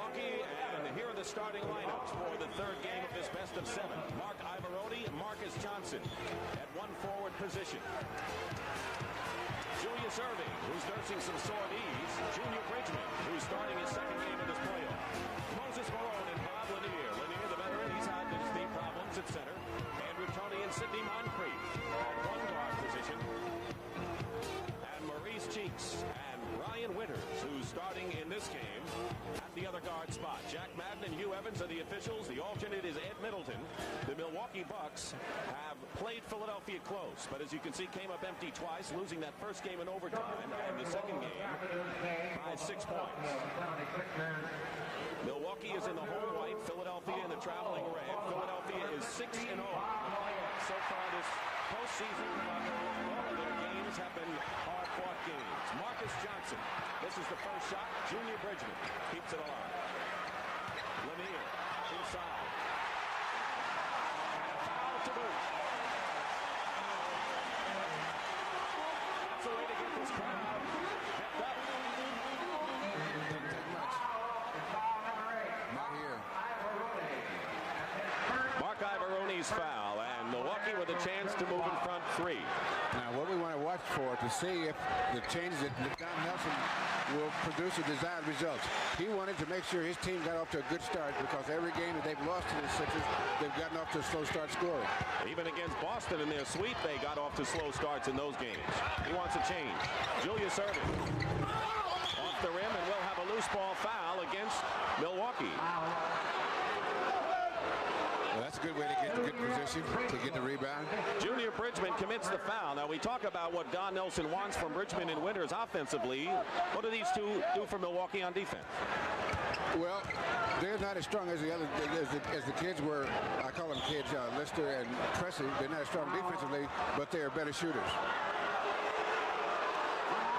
Milwaukee, and here are the starting lineups for the third game of this best of 7. Mark Ivaroni, Marcus Johnson at one forward position. Julius Erving, who's nursing some sore knees. Junior Bridgman, who's starting his second game of this playoff. Moses Malone and Bob Lanier. Lanier, the veteran, he's had his knee problems at center. Andrew Toney and Sidney Moncrief at one guard position. And Maurice Cheeks and Ryan Winters, who's starting in this game at the other guard spot. Jack Madden and Hugh Evans are the officials. The alternate is Ed Middleton. The Milwaukee Bucks have played Philadelphia close, but as you can see, came up empty twice, losing that first game in overtime and the second game by 6 points. Milwaukee is in the home white, Philadelphia in the traveling red. Philadelphia is 6-0 so far this postseason. All of their games have been hard-fought games. Marcus Johnson, this is the first shot. Junior Bridgman keeps it alive. Lanier inside. And a foul to boot. That's a way to get this crowd kept up. Didn't take much. Not here. Mark Ivaroni's foul, and Milwaukee with a chance to move in front 3. Now, what we want to watch for to see if the changes that Don Nelson will produce the desired results. He wanted to make sure his team got off to a good start because every game that they've lost to the Sixers, they've gotten off to a slow start scoring. Even against Boston in their sweep, they got off to slow starts in those games. He wants a change. Julius Erving off the rim, and we'll have a loose ball foul against Milwaukee. Well, that's a good way to get in good position, to get the rebound. Junior Bridgman commits the foul. Now, we talk about what Don Nelson wants from Bridgman and Winters offensively. What do these two do for Milwaukee on defense? Well, they're not as strong as the other as the kids were. I call them kids, Lister and Presley. They're not as strong defensively, but they are better shooters.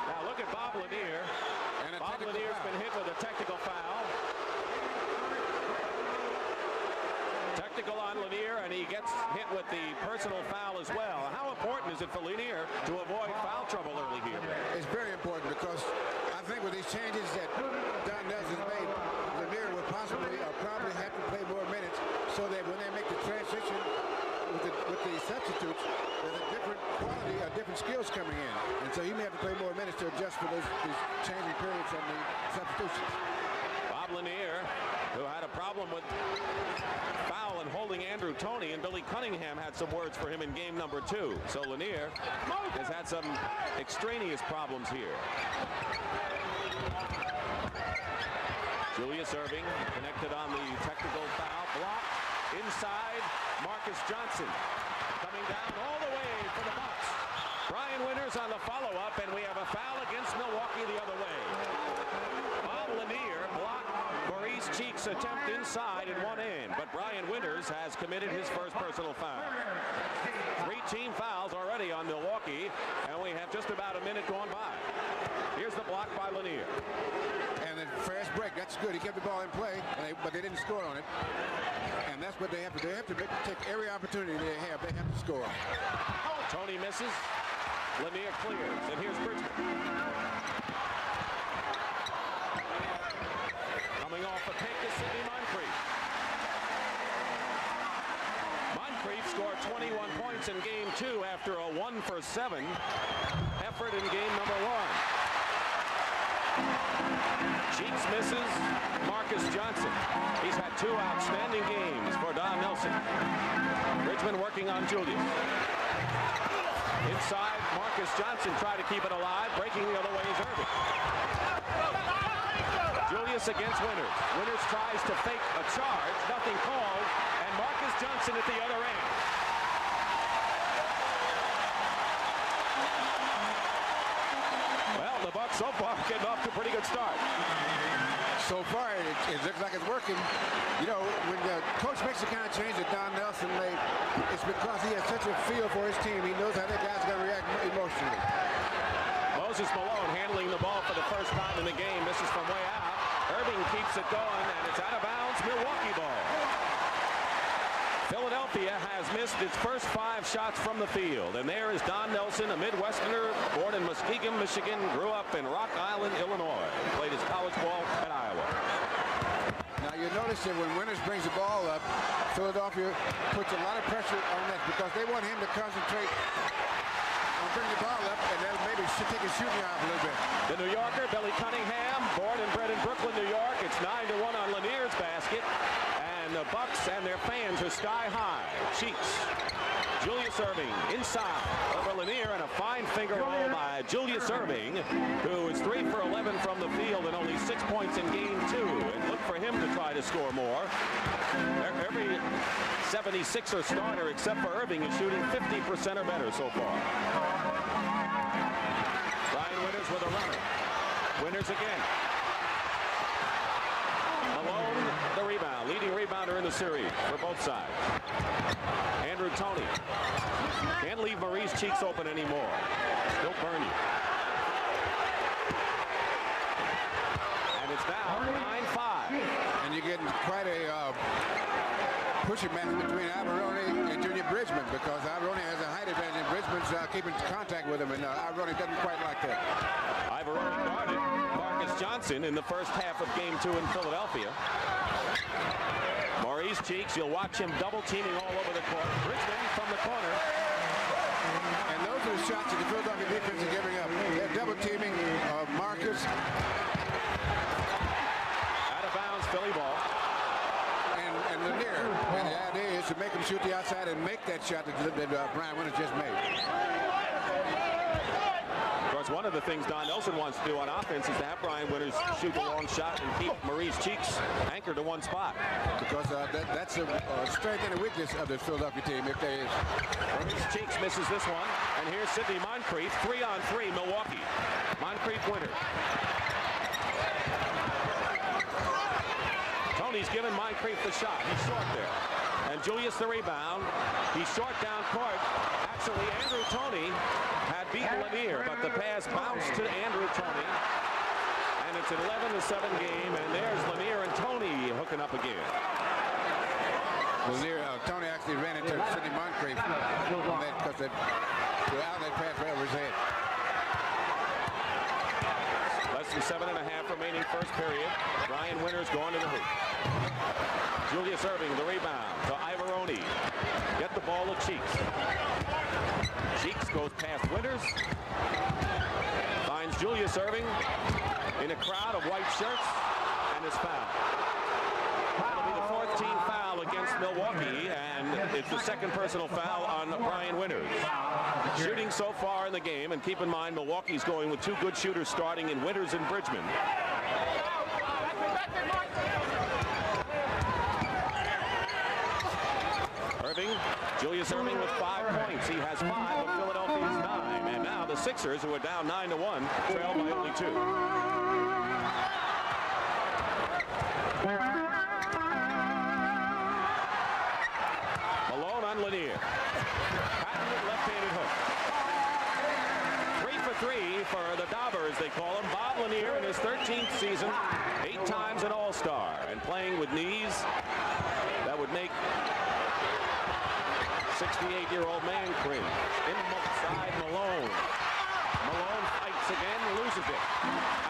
Now, look at Bob Lanier. Bob Lanier's been hit with a technical foul. Technical on Lanier, and he gets hit with the personal foul as well. How important is it for Lanier to avoid foul trouble early here? It's very important because I think with these changes that Don Nelson made, Lanier will probably have to play more minutes so that when they make the transition with the substitutes, there's a different quality, different skills coming in. And so he may have to play more minutes to adjust for these changing periods and the substitutions. Bob Lanier, who had a problem with foul and holding Andrew Toney, and Billy Cunningham had some words for him in game number 2. So Lanier has had some extraneous problems here. Julius Erving connected on the technical foul. Block inside. Marcus Johnson coming down all the way for the Bucks. Brian Winters on the follow-up, and we have a foul against Milwaukee the other way. Bob Lanier blocked Maurice Cheeks' attempt inside and one in, but Brian Winters has committed his first personal foul. 3 team fouls already on Milwaukee, and we have just about a minute gone by. Here's the block by Lanier. And the fast break, that's good. He kept the ball in play, but they didn't score on it. And that's what they have to do. They have to take every opportunity they have to score. Toney misses. Lanier clears, and here's Bridgman. Coming off a pick is Sidney Moncrief. Moncrief scored 21 points in game 2 after a 1-for-7 effort in game number 1. Cheeks misses. Marcus Johnson. He's had 2 outstanding games for Don Nelson. Bridgman working on Julius. Inside, Marcus Johnson tried to keep it alive. Breaking the other way is Erving. Julius against Winters. Winters tries to fake a charge. Nothing called. And Marcus Johnson at the other end. Well, the Bucks so far getting off to a pretty good start. So far, it looks like it's working. You know, when the coach makes the kind of change that Don Nelson made, it's because he has such a feel for his team. He knows how the guys are going to react emotionally. Moses Malone handling the ball for the first time in the game. Misses from way out. Erving keeps it going, and it's out of bounds. Milwaukee ball. Philadelphia has missed its first 5 shots from the field. And there is Don Nelson, a Midwesterner, born in Muskegon, Michigan, grew up in Rock Island, Illinois. Played his college ball at Iowa. notice that when Winters brings the ball up, Philadelphia puts a lot of pressure on that because they want him to concentrate on bringing the ball up and then maybe take his shooting off a little bit. The New Yorker, Billy Cunningham, born and bred in Brooklyn, New York. It's 9-1 on Lanier's basket. And the Bucks and their fans are sky high. Cheeks. Julius Erving inside over Lanier, and a fine finger roll by Julius Erving, who is 3 for 11 from the field and only 6 points in game 2. And look for him to try to score more. Every 76er starter except for Erving is shooting 50% or better so far. Brian Winters with a runner. Winters again. Malone, the rebound. Leading rebounder in the series for both sides. Andrew Toney. Can't leave Maurice Cheeks open anymore. He'll burn you. And it's now 9-5. And you're getting quite a pushing match between Alberoni and Junior Bridgman because Alberoni has a height advantage and Bridgman's keeping contact with him, and Alberoni doesn't quite like that. Alberoni guarded Marcus Johnson in the first half of game 2 in Philadelphia. Maurice Cheeks, you'll watch him double teaming all over the court. Bridgman from the corner. And those are the shots that the Philadelphia defense is giving up. They're double teaming Marcus. Out of bounds, Philly ball. And Lanier. And the idea is to make him shoot the outside and make that shot that Brian Winters just made. Of course, one of the things Don Nelson wants to do on offense is to have Brian Winters shoot the long shot and keep Maurice Cheeks anchored to one spot. Because that's a strength and a weakness of the Philadelphia team, if there is. Maurice Cheeks misses this one. And here's Sidney Moncrief, 3-on-3, Milwaukee. Moncrief Winters. Tony's given Moncrief the shot. He's short there. And Julius the rebound. He's short down court. Actually, Andrew Toney had beaten Lanier, but the pass bounced to Andrew Toney. And it's an 11-7 game, and there's Lanier and Toney hooking up again. Lanier, Toney actually ran into Sidney Moncrief because the outlet pass right over his head. Less than 7.5 remaining first period. Brian Winters going to the hoop. Julius Erving, the rebound to Ivoroni. Get the ball to Cheeks. Cheeks goes past Winters. Finds Julius Erving in a crowd of white shirts and is fouled. That'll be the 4th team foul against Milwaukee, and it's the second personal foul on Brian Winters. Shooting so far in the game, and keep in mind Milwaukee's going with 2 good shooters starting in Winters and Bridgman. Julius Erving with 5 points. He has 5, but Philadelphia's 9. And now the Sixers, who are down 9-1, trail by only 2. Malone on Lanier. Patented left-handed hook. 3 for 3 for the Daubers, they call him. Bob Lanier in his 13th season, 8 times an All-Star, and playing with knees that would make 68-year-old man cringe. Inside Malone. Malone fights again, loses it.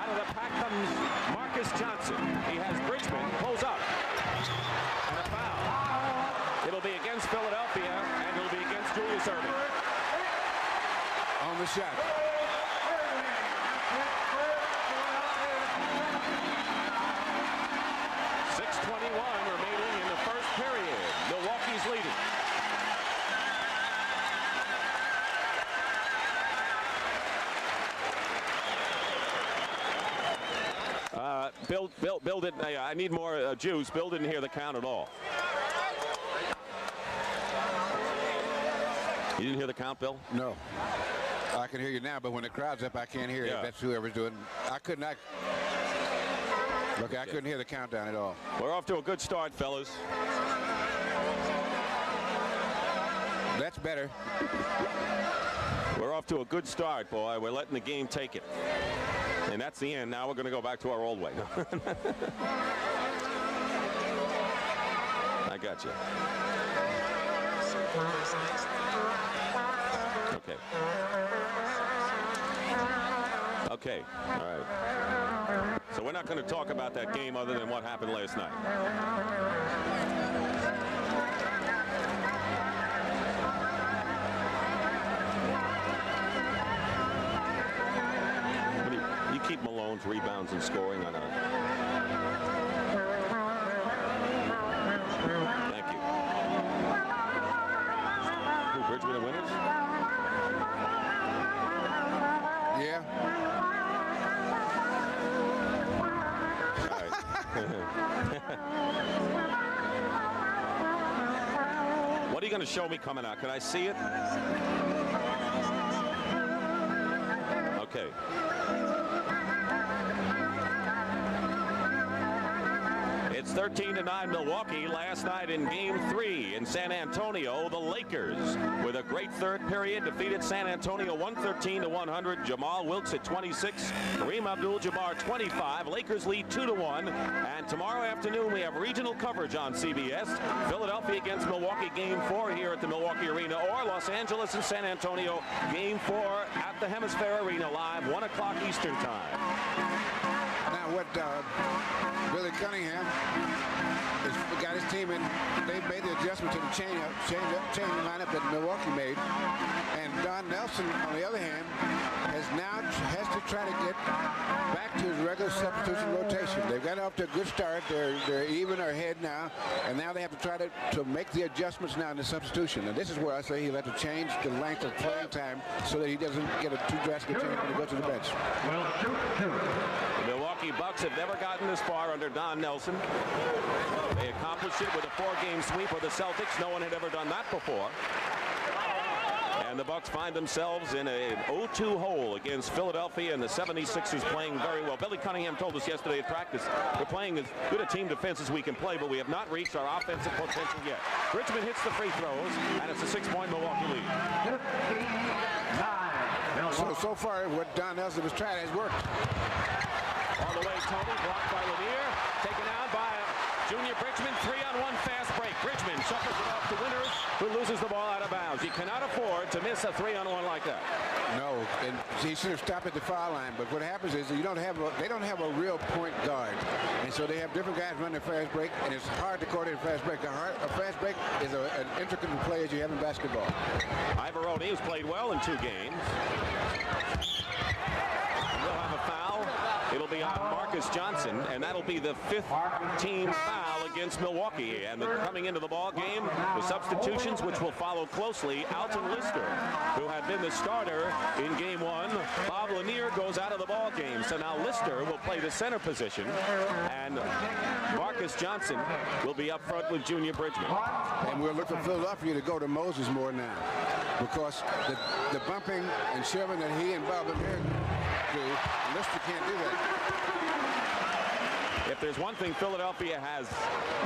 Out of the pack comes Marcus Johnson. He has Bridgman, pulls up. And a foul. It'll be against Philadelphia, and it'll be against Julius Erving. On the shot. Remaining in the first period. Milwaukee's leading. Bill didn't. I need more juice. Bill didn't hear the count at all. You didn't hear the count, Bill? No. I can hear you now, but when the crowd's up, I can't hear it. Yeah. That's whoever's doing. I could not. Look, I couldn't hear the countdown at all. We're off to a good start, fellas. That's better. We're off to a good start, boy. We're letting the game take it. And that's the end. Now we're going to go back to our old way. I got you. Okay. Okay. All right. So we're not going to talk about that game other than what happened last night. You keep Malone's rebounds and scoring on a... Thank you. Who, Bridgman and Winters? Yeah. All right. What are you going to show me coming out? Can I see it? Okay. It's 13-9 Milwaukee. Last night in Game 3 in San Antonio, the Lakers, with a great third period, defeated San Antonio 113-100. Jamal Wilkes at 26, Kareem Abdul-Jabbar 25. Lakers lead 2-1. And tomorrow afternoon we have regional coverage on CBS. Philadelphia against Milwaukee, Game 4 here at the Milwaukee Arena, or Los Angeles and San Antonio, Game 4 at the Hemisphere Arena, live 1 o'clock Eastern Time. Now what Billy Cunningham has got his team in. They've made the adjustment to the change lineup that Milwaukee made. And Don Nelson, on the other hand, has to try to get back to his regular substitution rotation. They've got off to a good start. They're even or ahead now, and now they have to try to make the adjustments now in the substitution. And this is where I say he'll have to change the length of playing time so that he doesn't get a too drastic change when he goes to the bench. The Milwaukee Bucks have never gotten this far under Don Nelson. They accomplished it with a 4-game sweep of the Celtics. No one had ever done that before. And the Bucks find themselves in an 0-2 hole against Philadelphia, and the 76ers playing very well. Billy Cunningham told us yesterday at practice, we're playing as good a team defense as we can play, but we have not reached our offensive potential yet. Bridgman hits the free throws, and it's a 6-point Milwaukee lead. So far, what Don Nelson was trying has worked. All the way, Tony, blocked by Lanier, taken out by Junior Bridgman. 3-on-1 fast break. Bridgman shuffles it off to Winters, who loses the ball out of bounds. You cannot afford to miss a 3-on-1 like that. No, and he should have stopped at the foul line. But what happens is they don't have a real point guard, and so they have different guys running a fast break, and it's hard to coordinate a fast break. A fast break is an intricate play as you have in basketball. Ivoroni has played well in 2 games. We'll have a foul. It'll be on Marcus Johnson, and that'll be the 5th team foul against Milwaukee. And coming into the ball game, the substitutions, which will follow closely. Alton Lister, who had been the starter in Game 1. Bob Lanier goes out of the ball game. So now Lister will play the center position, and Marcus Johnson will be up front with Junior Bridgman. And we'll look for Philadelphia to go to Moses more now, because the bumping and shoving that he and Bob Lanier do, Lister can't do that. If there's one thing Philadelphia has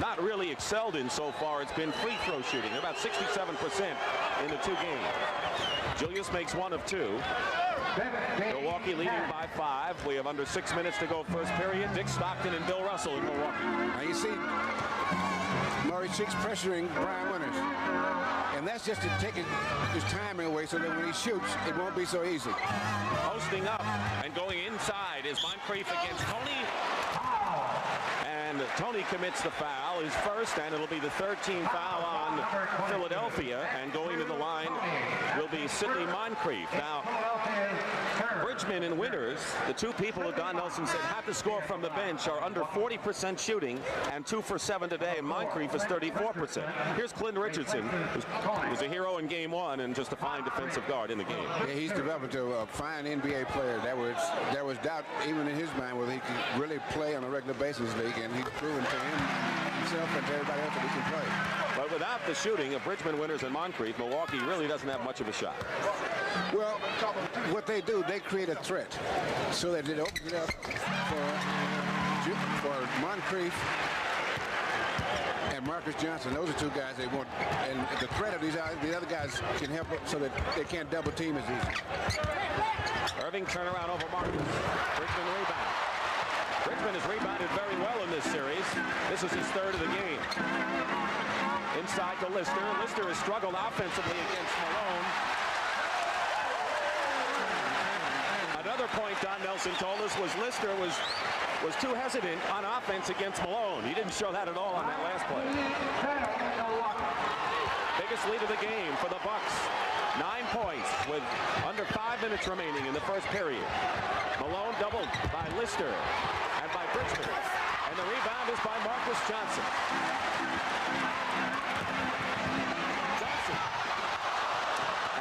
not really excelled in so far, it's been free throw shooting. They're about 67% in the 2 games. Julius makes 1 of 2. Milwaukee leading by 5. We have under 6 minutes to go first period. Dick Stockton and Bill Russell in Milwaukee. Now you see Murray Cheeks pressuring Brian Winters. And that's just to take his timing away so that when he shoots, it won't be so easy. Posting up and going inside is Moncrief against Tony. And Tony commits the foul, his first, and it'll be the 13th foul on Philadelphia. And going to the line will be Sidney Moncrief. Now, Bridgman and Winters, the 2 people that Don Nelson said have to score from the bench, are under 40% shooting and 2 for 7 today, and Moncrief is 34%. Here's Clint Richardson, who was a hero in Game 1 and just a fine defensive guard in the game. Yeah, he's developed a fine NBA player. There was doubt even in his mind whether he could really play on a regular basis in this league, and he's proven to himself and to everybody else that he can play. But without the shooting of Bridgman, Winters, and Moncrief, Milwaukee really doesn't have much of a shot. Well, what they do, they create a threat so that it opens it up for Moncrief and Marcus Johnson. Those are 2 guys they want. And the threat of the other guys can help so that they can't double team as easy. Irving turnaround over Marcus. Bridgman rebound. Bridgman has rebounded very well in this series. This is his 3rd of the game. Inside to Lister. Lister has struggled offensively against Malone. Another point Don Nelson told us was Lister was was too hesitant on offense against Malone. He didn't show that at all on that last play. Biggest lead of the game for the Bucks. 9 points with under 5 minutes remaining in the first period. Malone doubled by Lister and by Bridgman. And the rebound is by Marcus Johnson.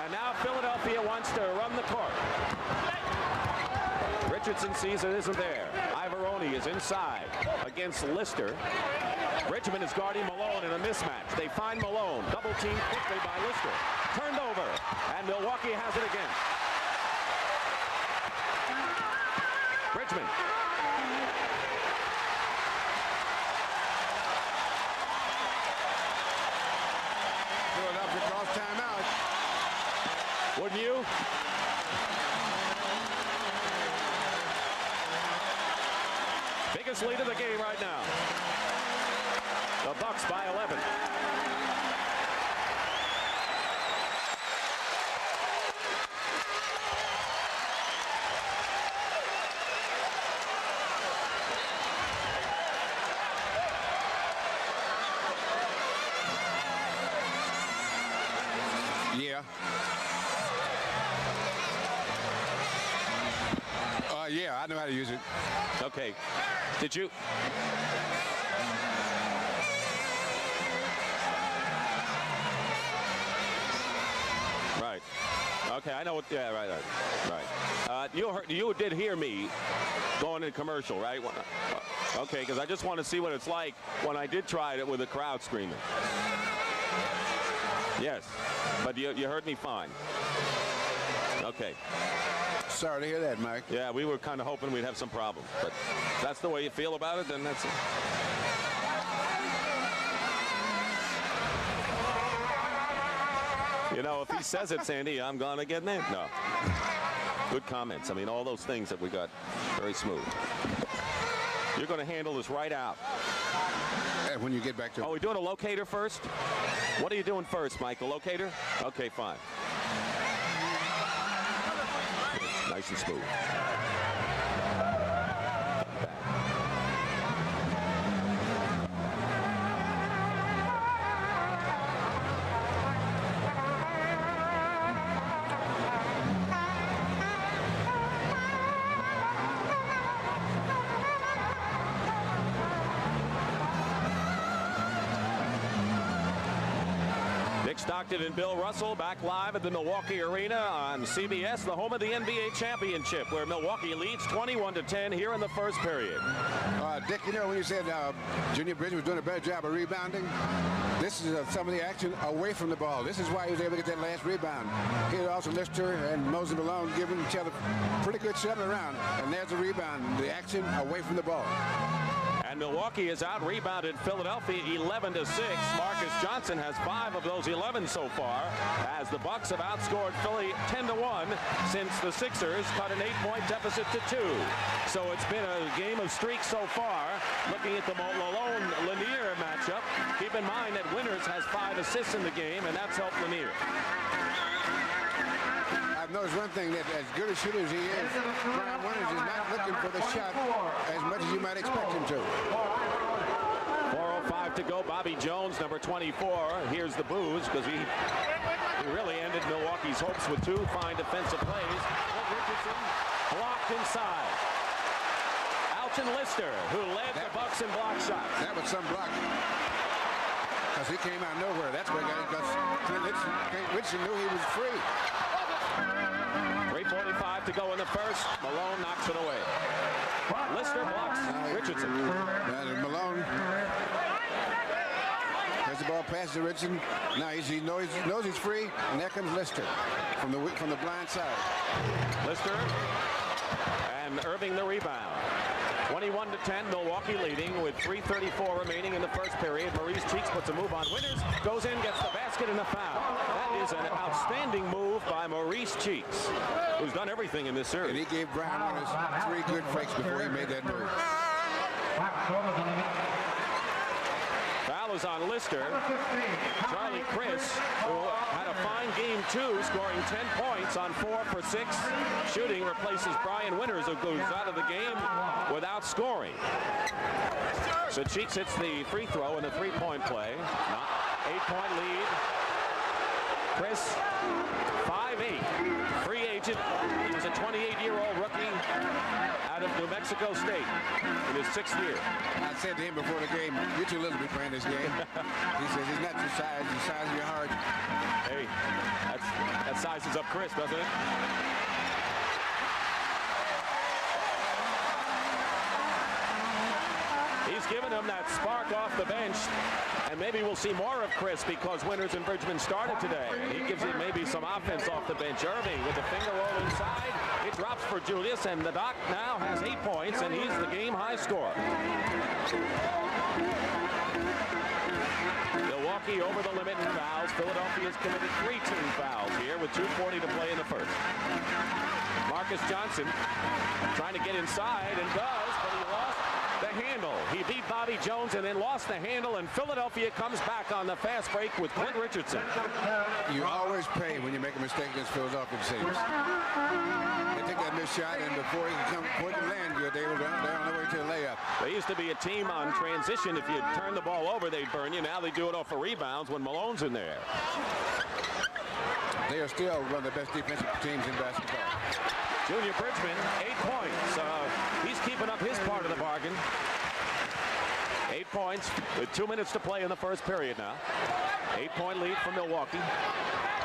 And now Philadelphia wants to run the court. Richardson sees it isn't there. Ivoroni is inside against Lister. Bridgman is guarding Malone in a mismatch. They find Malone. Double team quickly by Lister. Turned over. And Milwaukee has it again. Bridgman. Philadelphia calls timeout. Wouldn't you? Biggest lead of the game right now. The Bucks by 11. Yeah. Yeah, I know how to use it. Okay. Did you? Right. Okay, I know what. Yeah, right. You did hear me going in commercial, right? Okay, because I just want to see what it's like when I did try it with the crowd screaming. Yes, but you heard me fine. Okay. Sorry to hear that, Mike. Yeah, we were kind of hoping we'd have some problems, but if that's the way you feel about it, then that's it. You know, if he says it, Sandy, I'm gonna get named. No. Good comments. I mean, all those things that we got very smooth. You're going to handle this right out. When you get back to it. Oh, we're doing a locator first? What are you doing first, Mike? The locator? Okay, fine. Nice and smooth. Stockton and Bill Russell back live at the Milwaukee Arena on CBS, the home of the NBA championship, where Milwaukee leads 21-10 here in the first period. Dick, you know, when you said Junior Bridgman was doing a better job of rebounding, this is some of the action away from the ball. This is why he was able to get that last rebound. He had also Lister and Moses Malone giving each other pretty good shoving around, and there's the rebound, the action away from the ball. And Milwaukee has out-rebounded Philadelphia 11-6. Marcus Johnson has 5 of those 11 so far, as the Bucks have outscored Philly 10-1 since the Sixers cut an 8-point deficit to 2. So it's been a game of streaks so far. Looking at the Malone-Lanier matchup, keep in mind that Winters has 5 assists in the game, and that's helped Lanier. I've noticed one thing, that as good a shooter as he is, Brian Winters is not looking for the shot as much as you might expect him to. 4:05 to go. Bobby Jones, number 24. Here's the booze because he really ended Milwaukee's hopes with 2 fine defensive plays. Richardson blocked inside. Alton Lister, who led the Bucks in block shots. That was some block. Because he came out of nowhere. That's where he got it, because Richardson knew he was free. 3:45 to go in the first. Malone knocks it away. Lister blocks Richardson. Malone has the ball, passes to Richardson. Now he knows he's free, and there comes Lister from the blind side. Lister and Irving the rebound. 21-10, Milwaukee leading with 3:34 remaining in the first period. Maurice Cheeks puts a move on Winters, goes in, gets the basket and a foul. That is an outstanding move by Maurice Cheeks, who's done everything in this series. And he gave Brian Winters 3 good fakes before he made that move. Foul foul is on Lister. Charlie Chris, who had a fine game too, scoring 10 points on 4 for 6 shooting, replaces Brian Winters, who goes out of the game without scoring. So Cheeks hits the free throw in the three-point play. 8-point lead. Chris, 5'8", free agent. He was a 28-year-old rookie out of New Mexico State in his 6th year. I said to him before the game, "You're too little to be playing this game." He says, "He's not your size, the size of your heart." Hey, that sizes up Chris, doesn't it? He's given him that spark off the bench, and maybe we'll see more of Chris because Winters and Bridgman started today. He gives him maybe some offense off the bench. Irving with the finger roll inside. It drops for Julius, and the Doc now has 8 points, and he's the game-high scorer. Milwaukee over the limit in fouls. Philadelphia's committed 3 team fouls here with 2:40 to play in the first. Marcus Johnson trying to get inside and does, but he lost the handle. He beat Bobby Jones and then lost the handle, and Philadelphia comes back on the fast break with Clint Richardson. You always pay when you make a mistake against Philadelphia, it seems. They take that missed shot, and before he can land good, they're on their way to a layup. They used to be a team on transition. If you turn the ball over, they'd burn you. Now they do it off of rebounds when Malone's in there. They are still one of the best defensive teams in basketball. Junior Bridgman, 8 points. He's keeping up his part of the bargain. 8 points with 2 minutes to play in the first period now. 8-point lead for Milwaukee.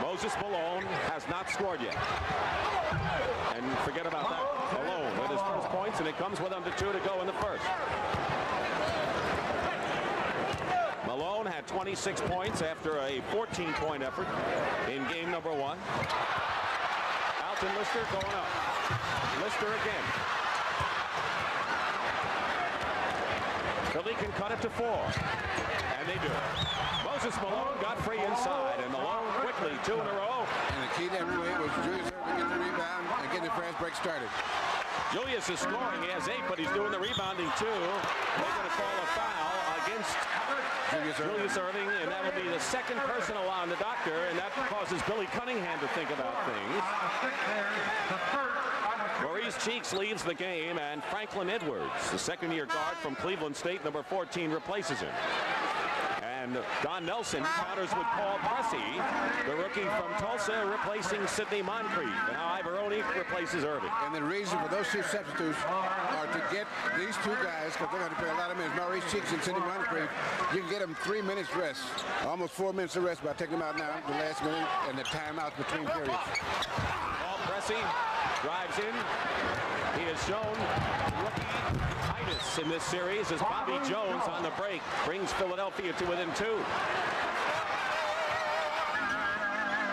Moses Malone has not scored yet. And forget about that. Malone with his first points, and it comes with under 2 to go in the first. Malone had 26 points after a 14-point effort in game number 1. Alton Lister going up. Lister again. Philly can cut it to 4. And they do. Moses Malone got free inside, and Malone quickly 2 in a row. And the key to every way was Julius Irving get the rebound and get the fast break started. Julius is scoring. He has 8, but he's doing the rebounding too. They're going to call a foul against Julius Irving, and that'll be the second personal on the doctor, and that causes Billy Cunningham to think about things. Maurice Cheeks leads the game, and Franklin Edwards, the second-year guard from Cleveland State, number 14, replaces him. And Don Nelson counters with Paul Pressey, the rookie from Tulsa, replacing Sidney Moncrief. Now Ivoroni replaces Irving. And the reason for those 2 substitutes are to get these 2 guys, because they're going to play a lot of minutes, Maurice Cheeks and Sidney Moncrief, you can get them 3 minutes rest, almost 4 minutes of rest by taking them out now, the last minute, and the timeouts between periods. Paul Pressey drives in. He has shown rookie tightness in this series as Bobby Jones on the break brings Philadelphia to within 2.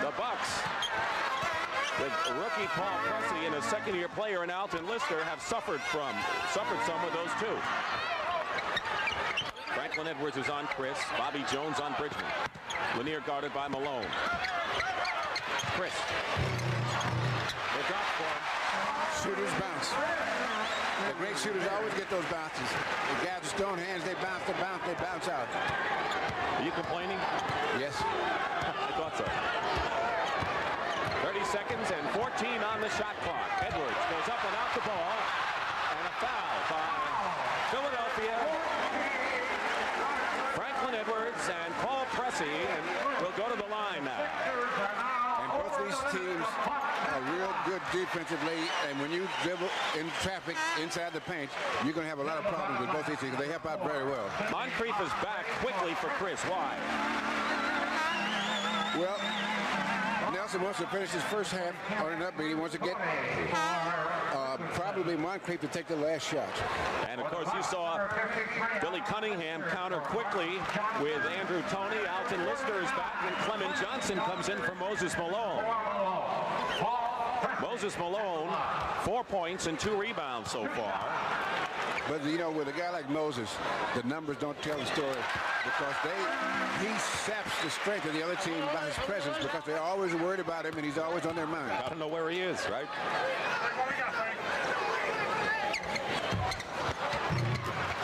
The Bucks, with rookie Paul Pressey and a second-year player in Alton Lister, have suffered some with those 2. Franklin Edwards is on Chris. Bobby Jones on Bridgman. Lanier guarded by Malone. Chris. The drop for him. Shooters bounce. The great shooters always get those bounces. The guys with stone hands, they bounce, they bounce out. Are you complaining? Yes. I thought so. 30 seconds and 14 on the shot clock. Edwards goes up and out the ball. And a foul by Philadelphia. Franklin Edwards and Paul Pressey, and will go to the line now. And both these teams are real good defensively, and when you dribble in traffic inside the paint, you're going to have a lot of problems with both these teams. They help out very well. Moncrief is back quickly for Chris. Why? Well, Nelson wants to finish his first half on an upbeat. He wants to get probably Moncrief to take the last shot. And of course, you saw Billy Cunningham counter quickly with Andrew Toney. Alton Lister is back, and Clement Johnson comes in for Moses Malone. Moses Malone, 4 points and 2 rebounds so far. But, you know, with a guy like Moses, the numbers don't tell the story, because he saps the strength of the other team by his presence, because they're always worried about him, and he's always on their mind. I don't know where he is, right?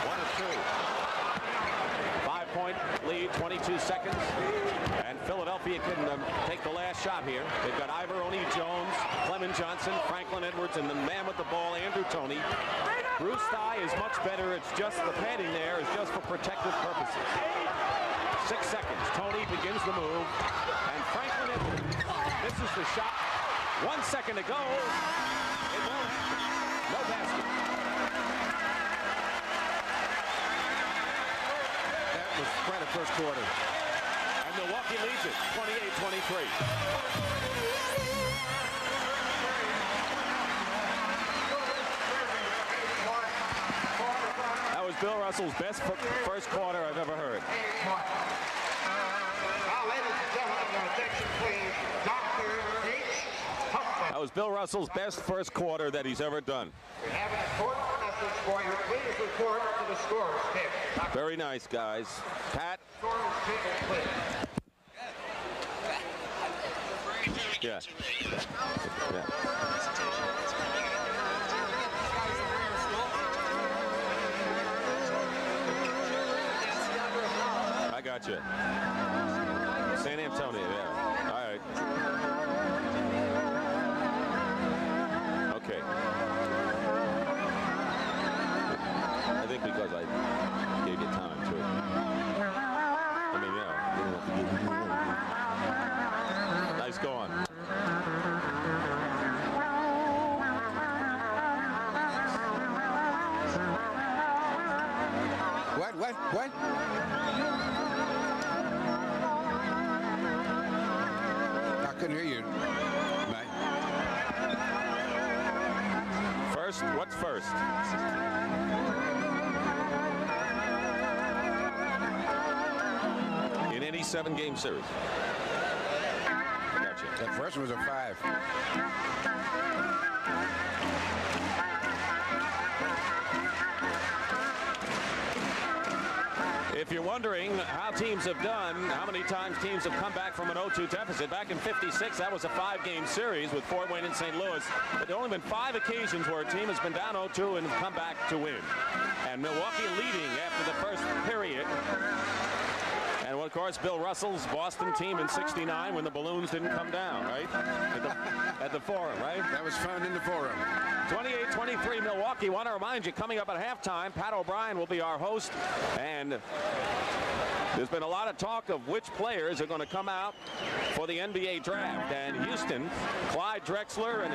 1 or 2. 5-point lead 22 seconds. And Philadelphia can take the last shot here. They've got Ivoroni, Jones, Clement Johnson, Franklin Edwards, and the man with the ball, Andrew Toney. Bruce Thigh is much better. It's just the padding there is just for protective purposes. 6 seconds. Toney begins the move. And Franklin Edwards misses the shot. 1 second to go. It won't happen. No basket. That was quite a first quarter. And Milwaukee leads it 28-23. That was Bill Russell's best first quarter I've ever heard. That was Bill Russell's best first quarter that he's ever done. We have an important message for you. Please report to the scorer's table. Very nice, guys. Pat? Scorer's table, please. Yeah. Yeah. I got you. San Antonio, yeah. All right. Okay. I think because I gave you time to. I mean, yeah. You don't have to give Nice going. What? I couldn't hear you, Mike. First, what's first? In any 7-game series. Gotcha. That first one was a 5. If you're wondering how teams have done, how many times teams have come back from an 0-2 deficit, back in '56, that was a 5-game series with Fort Wayne and St. Louis. But there have only been 5 occasions where a team has been down 0-2 and come back to win. And Milwaukee leading after the first period. And of course, Bill Russell's Boston team in '69 when the balloons didn't come down, right? At the Forum, right? That was found in the Forum. 28-23 Milwaukee. Want to remind you, coming up at halftime, Pat O'Brien will be our host. And there's been a lot of talk of which players are going to come out for the NBA draft. And Houston, Clyde Drexler and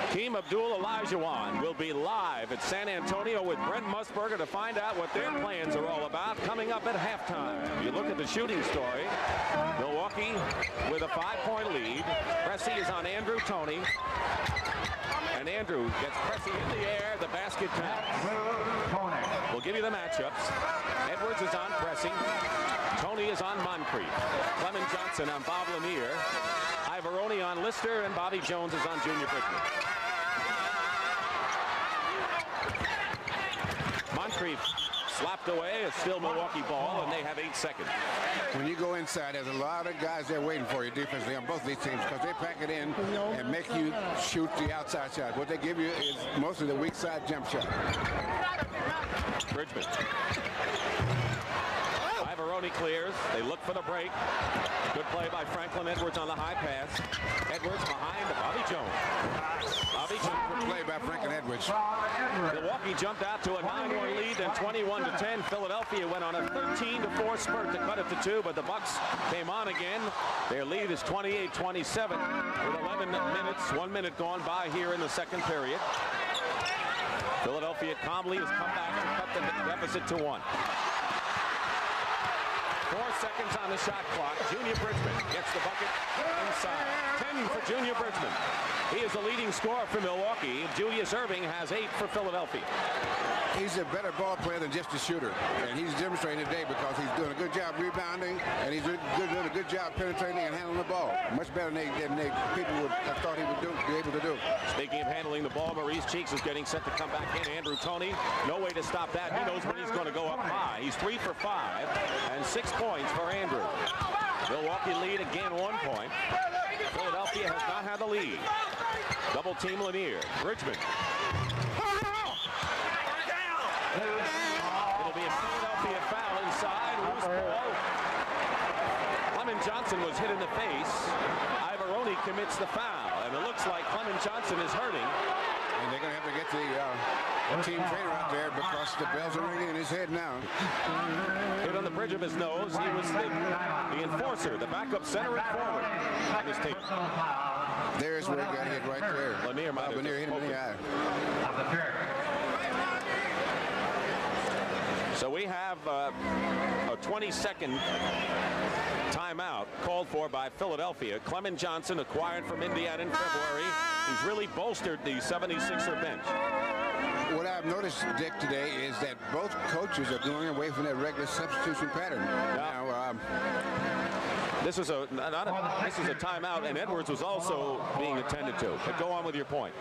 Hakeem Abdul-Olajuwon will be live at San Antonio with Brent Musburger to find out what their plans are all about coming up at halftime. You look at the shooting story. Milwaukee with a 5-point lead. Pressey is on Andrew Toney. And Andrew gets Pressey in the air. The basket counts. We'll give you the matchups. Edwards is on Pressey. Toney is on Moncrief. Clement Johnson on Bob Lanier. Ivoroni on Lister. And Bobby Jones is on Junior Bridgman. Moncrief slapped away. It's still Milwaukee ball, and they have 8 seconds. When you go inside, there's a lot of guys there waiting for you defensively on both these teams because they pack it in and make you shoot the outside shot. What they give you is mostly the weak side jump shot. Bridgman. Ivoroni clears. They look for the break. Good play by Franklin Edwards on the high pass. Edwards behind Bobby Jones. Bobby Jones. Good play by Franklin Edwards. Milwaukee jumped out to a 9-1 lead, then 21-10. Philadelphia went on a 13-4 spurt to cut it to 2, but the Bucks came on again. Their lead is 28-27 with 11 minutes, 1 minute gone by here in the second period. Philadelphia calmly has come back to cut the deficit to 1. 4 seconds on the shot clock. Junior Bridgman gets the bucket inside. 10 for Junior Bridgman. He is the leading scorer for Milwaukee. Julius Erving has 8 for Philadelphia. He's a better ball player than just a shooter, and he's demonstrating today because he's doing a good job rebounding, and he's doing a good job penetrating and handling the ball. Much better than people would have thought he would be able to do. Speaking of handling the ball, Maurice Cheeks is getting set to come back in. Andrew Toney, no way to stop that. He knows when he's going to go up high. He's 3 for 5 and 6 points for Andrew. Milwaukee lead again 1 point. Philadelphia has not had the lead. Double team Lanier. Bridgman. It'll be a Philadelphia foul inside. Loose ball. Johnson was hit in the face. Ivoroni commits the foul, and it looks like Clement Johnson is hurting. And they're going to have to get the team trainer out there because the bells are ringing in his head now. Hit on the bridge of his nose. He was the enforcer, the backup center and forward on his team. There's where he got hit right there. Lanier might have Lanier hit him in the eye. So we have a 20-second timeout called for by Philadelphia. Clement Johnson, acquired from Indiana in February. He's really bolstered the 76er bench. What I've noticed, Dick, today is that both coaches are going away from that regular substitution pattern. Now, this is a timeout, and Edwards was also being attended to. But go on with your point.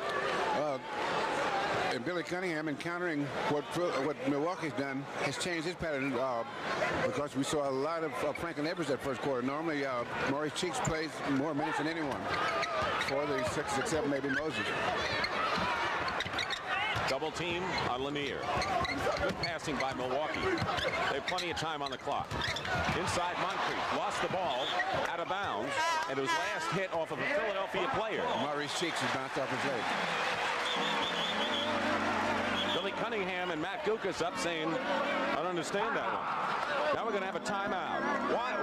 And Billy Cunningham, encountering what Milwaukee's done, has changed his pattern because we saw a lot of Franklin Edwards that first quarter. Normally, Maurice Cheeks plays more minutes than anyone for the 6-6-7, maybe Moses. Double team on Lanier. Good passing by Milwaukee. They have plenty of time on the clock. Inside Moncrief lost the ball out of bounds, and it was last hit off of a Philadelphia player. Maurice Cheeks has bounced off his leg. Billy Cunningham and Matt Gukas up saying, I don't understand that one. Now we're going to have a timeout.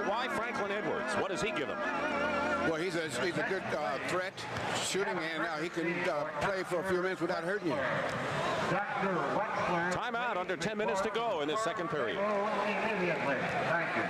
Why Franklin Edwards? What does he give him? Well, he's a good threat shooting, and he can play for a few minutes without hurting you. Timeout, under 10 minutes to go in this second period. Immediately. Thank you.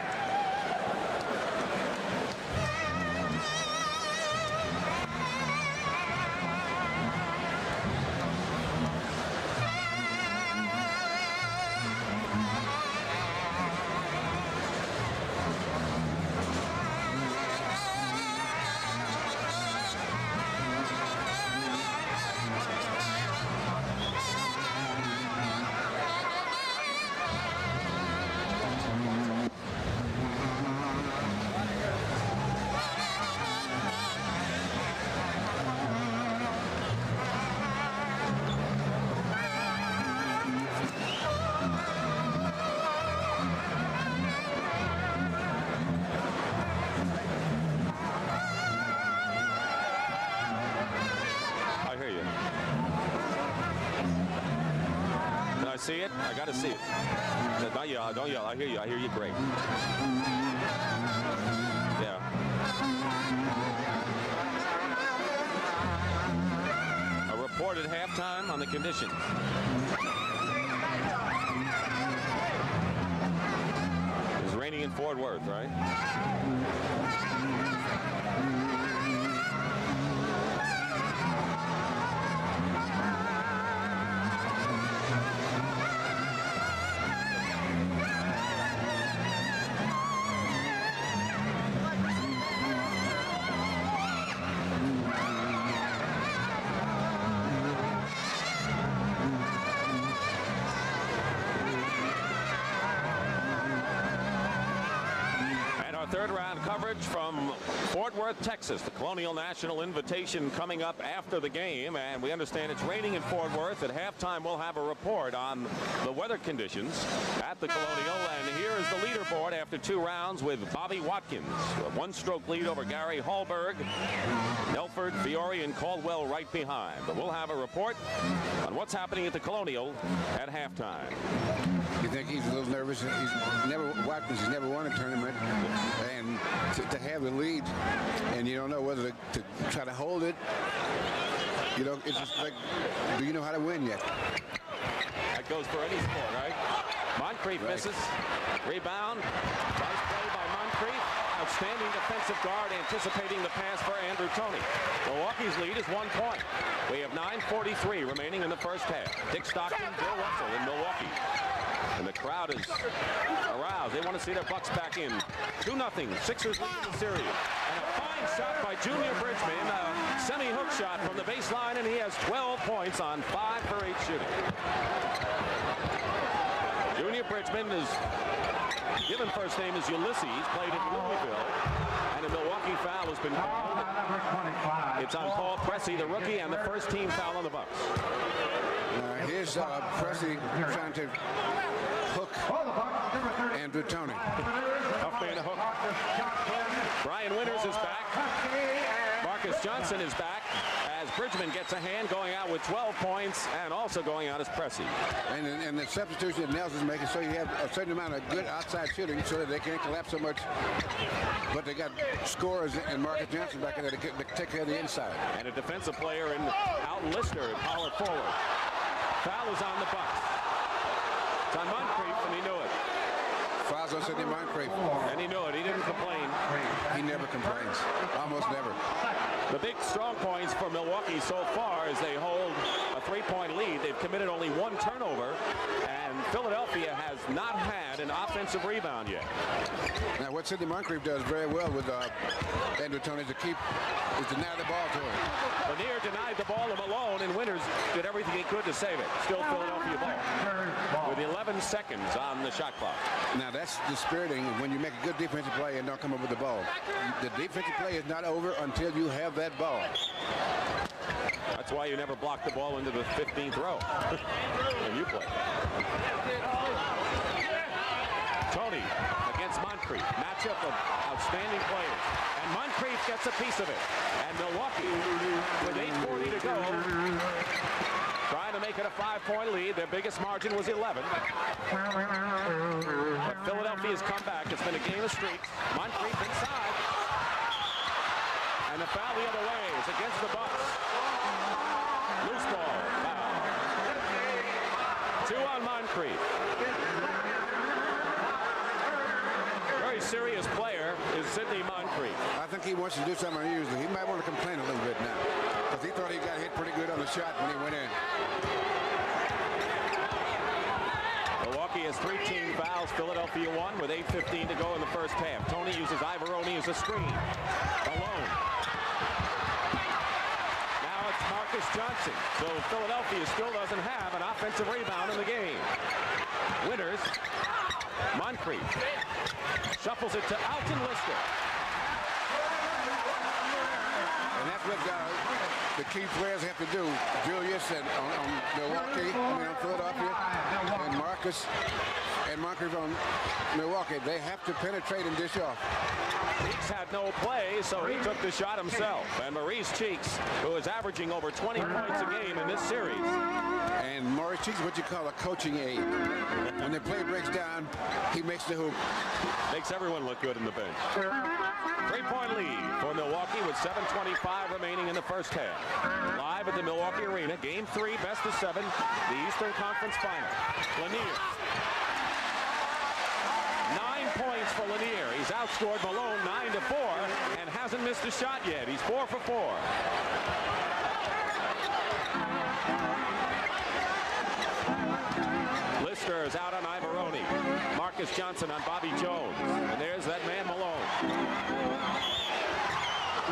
See it? I got to see it. Don't yell. Don't yell. I hear you. I hear you. Great. Yeah. A report at halftime on the conditions. It's raining in Fort Worth, right? Third round coverage from Fort Worth, Texas. The Colonial National Invitation coming up after the game, and we understand it's raining in Fort Worth. At halftime, we'll have a report on the weather conditions at the Colonial. And here is the leaderboard after 2 rounds with Bobby Watkins, a 1-stroke lead over Gary Hallberg, Nelford, Fiore, and Caldwell right behind. But we'll have a report on what's happening at the Colonial at halftime. You think he's a little nervous? Watkins has never won a tournament, and to have the lead, and you don't know whether to try to hold it. You know, it's just like, do you know how to win yet? That goes for any sport, right? Moncrief misses. Rebound. Nice play by Moncrief. Outstanding defensive guard, anticipating the pass for Andrew Toney. Milwaukee's lead is 1 point. We have 9:43 remaining in the first half. Dick Stockton, Bill Russell in Milwaukee. And the crowd is aroused. They want to see their Bucks back in. 2-0. Sixers lead the series. And a fine shot by Junior Bridgman. A semi-hook shot from the baseline, and he has 12 points on 5 for 8 shooting. Junior Bridgman is given first name is Ulysses, played in Louisville. And a Milwaukee foul has been called. It's on Paul Pressey, the rookie, and the first team foul on the Bucks. Here's Pressey trying to hook and Andrew Toney. Off man the hook. Brian Winters is back. Marcus Johnson is back as Bridgman gets a hand, going out with 12 points and also going out as Pressey. And the substitution that Nelson's making, so you have a certain amount of good outside shooting so that they can't collapse so much. But they got scorers and Marcus Johnson back there to take care of the inside. And a defensive player in Alton Lister, power forward. Foul is on the Bucks. It's on Moncrief, and he knew it. Fouls on Sidney Moncrief. And he knew it. He didn't complain. He never complains. Almost never. The big strong points for Milwaukee so far as they hold a 3-point lead. They've committed only one turnover, and Philadelphia has not had an offensive rebound yet. Now, what Sidney Moncrief does very well with Andrew Toney is deny the ball to him. Lanier denied the ball to Malone, and Winters did everything he could to save it. Still Philadelphia ball with 11 seconds on the shot clock. Now, that's dispiriting when you make a good defensive play and don't come up with the ball. The defensive play is not over until you have that ball. That's why you never block the ball into the 15th row when you play. Toney against Moncrief. Matchup of outstanding players. And Moncrief gets a piece of it. And Milwaukee, with 8:40 to go, trying to make it a 5-point lead. Their biggest margin was 11. But Philadelphia's come back. It's been a game of streaks. Moncrief inside. And the foul the other way is against the Bucks. Loose ball. Foul. 2 on Moncrief. Very serious player is Sidney Moncrief. I think he wants to do something unusual. He might want to complain a little bit now because he thought he got hit pretty good on the shot when he went in. Milwaukee has 3 team fouls. Philadelphia 1 with 8:15 to go in the first half. Toney uses Ivoroni as a screen. Alone. Now it's Marcus Johnson. So Philadelphia still doesn't have an offensive rebound in the game. Winters. Moncrief. Shuffles it to Alton Lister. And that's what the key players have to do. Julius on Milwaukee, on Philadelphia, and Marcus and Moncrief on Milwaukee. They have to penetrate and dish off. Cheeks had no play, so he took the shot himself. And Maurice Cheeks, who is averaging over 20 points a game in this series. And Maurice Cheeks is what you call a coaching aide. When the play breaks down, he makes the hoop. Makes everyone look good in the bench. 3-point lead for Milwaukee with 7:25 remaining in the first half. Live at the Milwaukee Arena, Game 3, best of 7, the Eastern Conference Final. Lanier. 9 points for Lanier. He's outscored Malone 9-4 and hasn't missed a shot yet. He's 4 for 4. Lister is out on Ivoroni. Marcus Johnson on Bobby Jones. And there's that man Malone.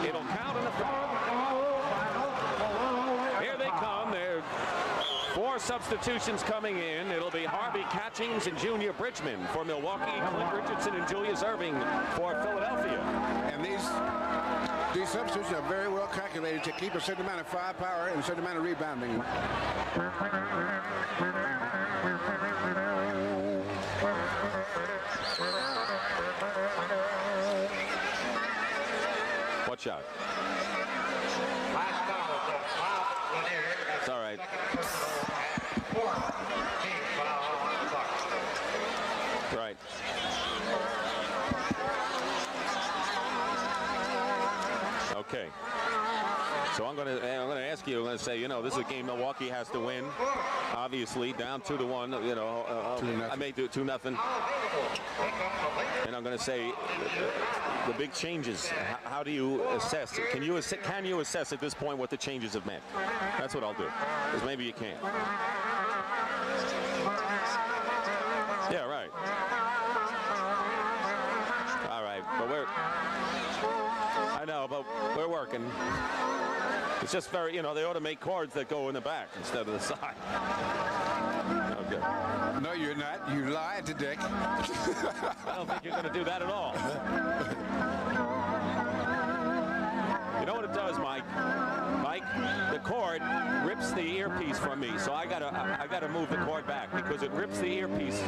It'll count in the foul. Here they come. There are 4 substitutions coming in. It'll be Harvey Catchings and Junior Bridgman for Milwaukee, Clint Richardson and Julius Erving for Philadelphia. And these substitutions are very well calculated to keep a certain amount of firepower and a certain amount of rebounding. What shot? It's all right. Right. Okay. So I'm going to ask you. I'm going to say, this is a game Milwaukee has to win. Obviously, down 2-1. I may do 2-0. And I'm going to say the big changes. How do you assess? Can you assess at this point what the changes have meant? That's what I'll do. Because maybe you can't. Yeah, right. All right, but I know, but we're working. It's just very, they ought to make cards that go in the back instead of the side. Okay. No, you're not. You lied to Dick. I don't think you're going to do that at all. You know what it does, Mike? Mike, the cord rips the earpiece from me, so I gotta move the cord back because it rips the earpiece.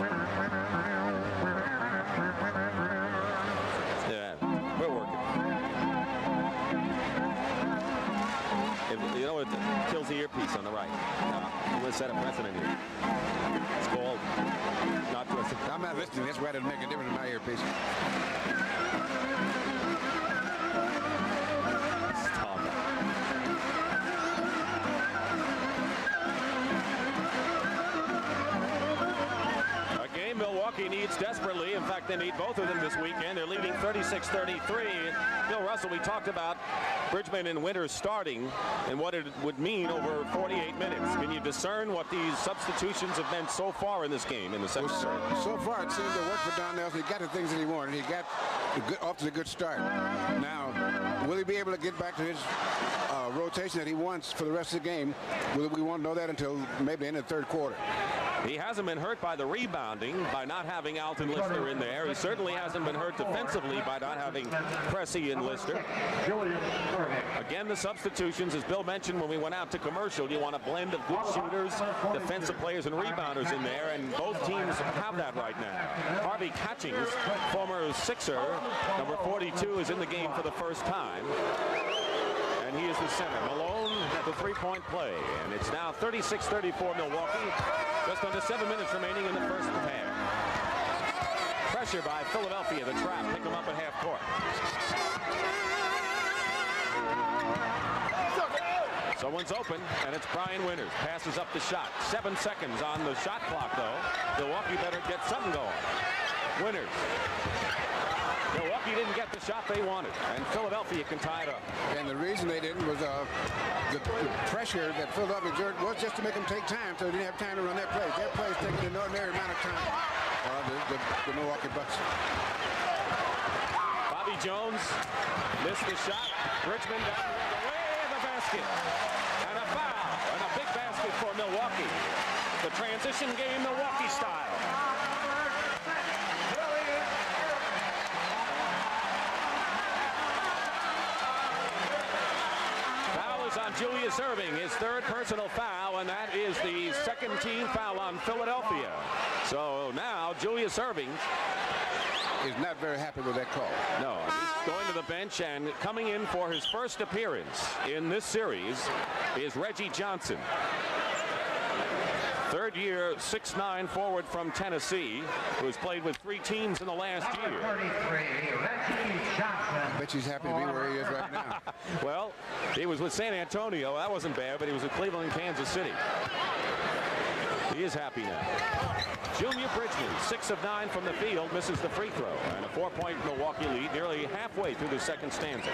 set a precedent here. It's called not twisted. I'm not listening. That's why it doesn't make a difference in my earpiece. Stop. A game Milwaukee needs desperately. In fact, they need both of them this weekend. They're leading 36-33. Bill Russell, we talked about Bridgman and Winters starting and what it would mean over 48 minutes. Can you discern what these substitutions have meant so far in this game in the second quarter? So far, it seemed to work for Don Nelson. He got the things that he wanted. He got off to a good start. Now, will he be able to get back to his rotation that he wants for the rest of the game? We won't know that until maybe the end of the third quarter. He hasn't been hurt by the rebounding by not having Alton Lister in there. He certainly hasn't been hurt defensively by not having Cressy and Lister. Again, the substitutions, as Bill mentioned when we went out to commercial, you want a blend of good shooters, defensive players, and rebounders in there, and both teams have that right now. Harvey Catchings, former Sixer, number 42, is in the game for the first time. And he is the center. Malone, the three-point play. And it's now 36-34 Milwaukee. Just under 7 minutes remaining in the first half. Pressure by Philadelphia, the trap. Pick them up at half court. Someone's open, and it's Brian Winters. Passes up the shot. 7 seconds on the shot clock, though. Milwaukee better get something going. Winters. Milwaukee didn't get the shot they wanted, and Philadelphia can tie it up. And the reason they didn't was the pressure that Philadelphia exerted was just to make them take time, so they didn't have time to run their plays. Their plays taking an ordinary amount of time. The Milwaukee Bucks. Bobby Jones missed the shot. Bridgman down the way of the basket. And a foul, and a big basket for Milwaukee. The transition game, Milwaukee style. On Julius Erving, his third personal foul, and that is the second team foul on Philadelphia. So now Julius Erving is not very happy with that call. No, he's going to the bench, and coming in for his first appearance in this series is Reggie Johnson. Third-year, 6'9" forward from Tennessee, who's played with 3 teams in the last year. 33, Reggie Johnson. I bet she's happy to be where he is right now. Well, he was with San Antonio. That wasn't bad, but he was with Cleveland and Kansas City. He is happy now. Junior Bridgman, 6 of 9 from the field, misses the free throw. And a 4-point Milwaukee lead nearly halfway through the second stanza.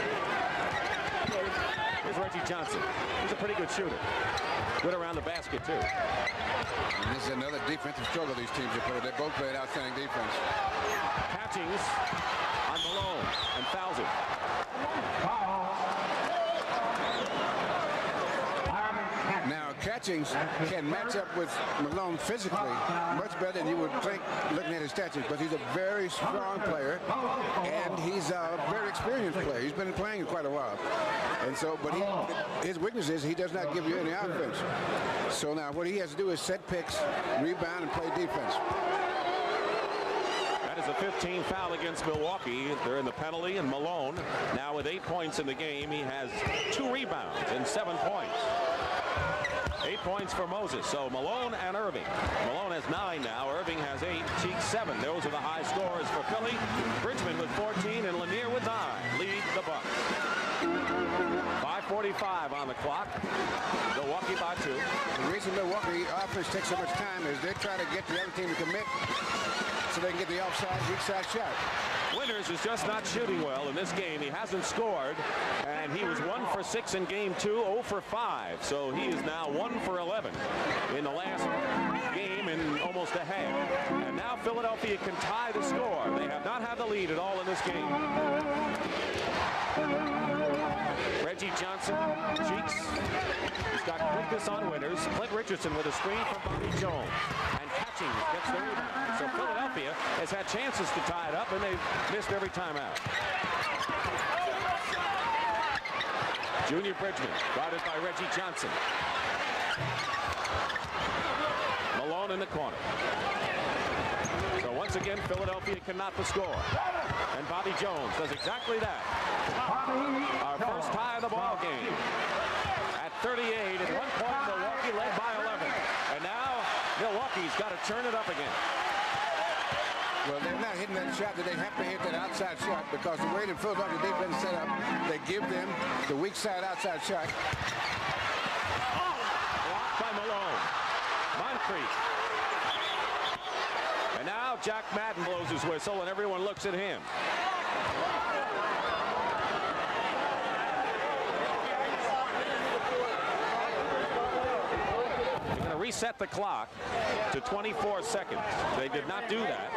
Here's Reggie Johnson. He's a pretty good shooter. Good around the basket, too. And this is another defensive struggle these teams have put. They both played outstanding defense. Catchings on Malone and fouls him. Now, Catchings can match up with Malone physically much better than you would think looking at his statures, but he's a very strong player, and he's a very experienced player. He's been playing quite a while. And so, but his weakness is he does not give you any offense. So now what he has to do is set picks, rebound, and play defense. That is a 15 foul against Milwaukee. They're in the penalty, and Malone, now with 8 points in the game, he has 2 rebounds and 7 points. 8 points for Moses. So Malone and Erving. Malone has 9 now. Erving has 8. Cheek 7. Those are the high scorers for Philly. Bridgman with 14 and Lanier with 9 lead the Bucks. 5:45 on the clock. Milwaukee by 2. The reason Milwaukee offense takes so much time is they try to get the other team to commit so they can get the offside, weak side shot. Winters is just not shooting well in this game. He hasn't scored, and he was 1 for 6 in game 2, 0 for 5. So he is now 1 for 11 in the last game in almost a half. And now Philadelphia can tie the score. They have not had the lead at all in this game. Reggie Johnson, Cheeks. He's got quickness on Winters. Clint Richardson with a screen from Bobby Jones. And Catchings gets the rebound. So Philadelphia has had chances to tie it up, and they've missed every time out. Junior Bridgman, guarded by Reggie Johnson. Malone in the corner. So once again, Philadelphia cannot the score. And Bobby Jones does exactly that. Our first tie of the ball game. At 38, at one point, Milwaukee led by 11. And Milwaukee's got to turn it up again. Well, they're not hitting that shot that they have to hit, that outside shot, because the way the Philadelphia defense set up, they give them the weak side outside shot. Blocked by Malone. Moncrief. And now Jack Madden blows his whistle, and everyone looks at him. They're going to reset the clock to 24 seconds. They did not do that.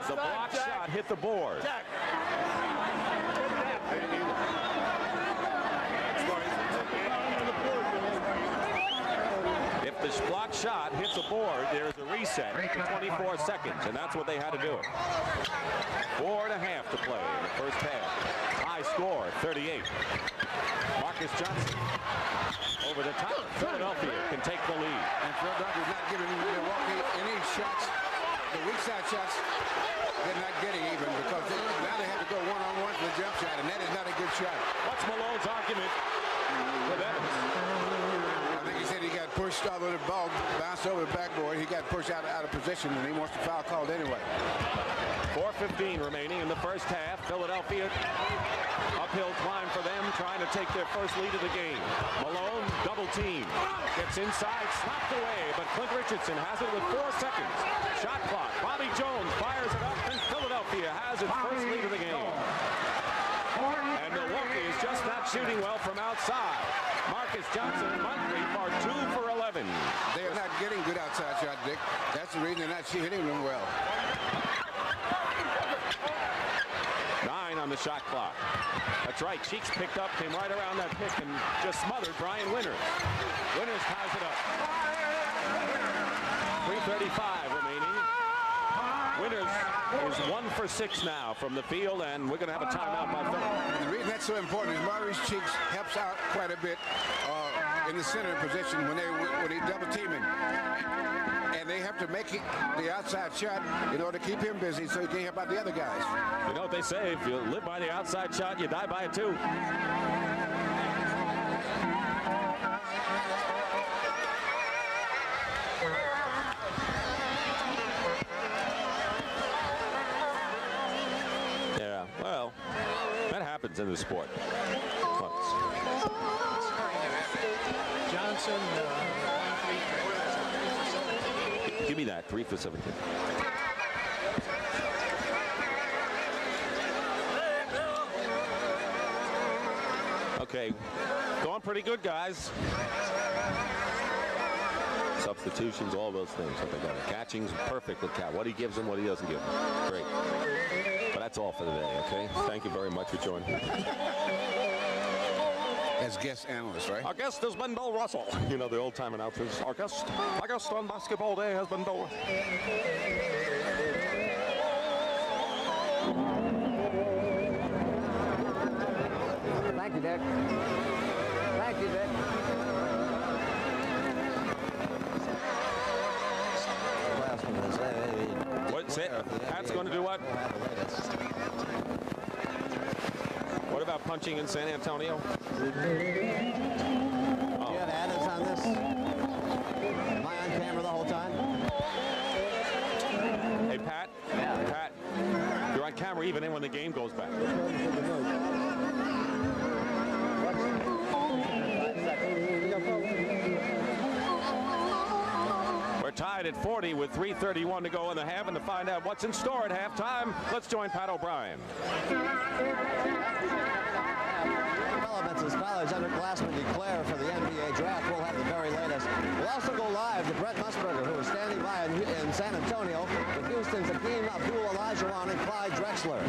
The block shot hit the board. If the block shot hits the board, there's a reset for 24 seconds, and that's what they had to do. 4.5 to play in the first half. High score, 38. Marcus Johnson over the top. Philadelphia can take the lead. And Philadelphia's not giving Milwaukee any shots. The weak side shots, they're not getting even, because now they have to go one-on-one for the jump shot, and that is not a good shot. What's Malone's argument with Evans? I think he said he got pushed over the ball, bounced over the backboard. He got pushed out of position, and he wants the foul called anyway. 4:15 remaining in the first half. Philadelphia, uphill climb for them, trying to take their first lead of the game. Malone, double team. Gets inside, slapped away, but Clint Richardson has it with 4 seconds. Shot clock. Bobby Jones fires it up, and Philadelphia has its first lead of the game. And Milwaukee is just not shooting well from outside. Marcus Johnson and Moncrief are 2 for 11. They are not getting good outside shots, Dick. That's the reason they're not hitting them well. 9 on the shot clock. That's right. Cheeks picked up, came right around that pick, and just smothered Brian Winters. Winters ties it up. 3:35 remaining. Winters is 1 for 6 now from the field, and we're going to have a timeout by Philly. The reason that's so important is Maurice Cheeks helps out quite a bit in the center position when he double teaming. And they have to make it the outside shot in order to keep him busy so he can help out the other guys. You know what they say, if you live by the outside shot, you die by it too. Yeah, well, that happens in the sport. Johnson, give me that, 3 for 17. Okay, going pretty good, guys. Substitutions, all those things. What they got. Catching's perfect with Cat. What he gives him, what he doesn't give him. Great. But that's all for today, okay? Thank you very much for joining. As guest analyst, right? Our guest has been Bill Russell. You know, the old-time announcers. Our guest on Basketball Day has been Bill. Thank you, Dick. Thank you, Dick. What's it? Pat's going to do what? What about punching in San Antonio? Do you have additives on this? Am I on camera the whole time? Hey, Pat? Yeah. Pat, you're on camera even when the game goes back. We're tied at 40 with 3:31 to go in the half, and to find out what's in store at halftime, let's join Pat O'Brien. Developments as college underclassmen declare for the NBA draft. We'll have the very latest. We'll also go live to Brett Musburger, who is standing by in San Antonio with Houston's Akeem Abdul-Olajuwon and Clyde Drexler.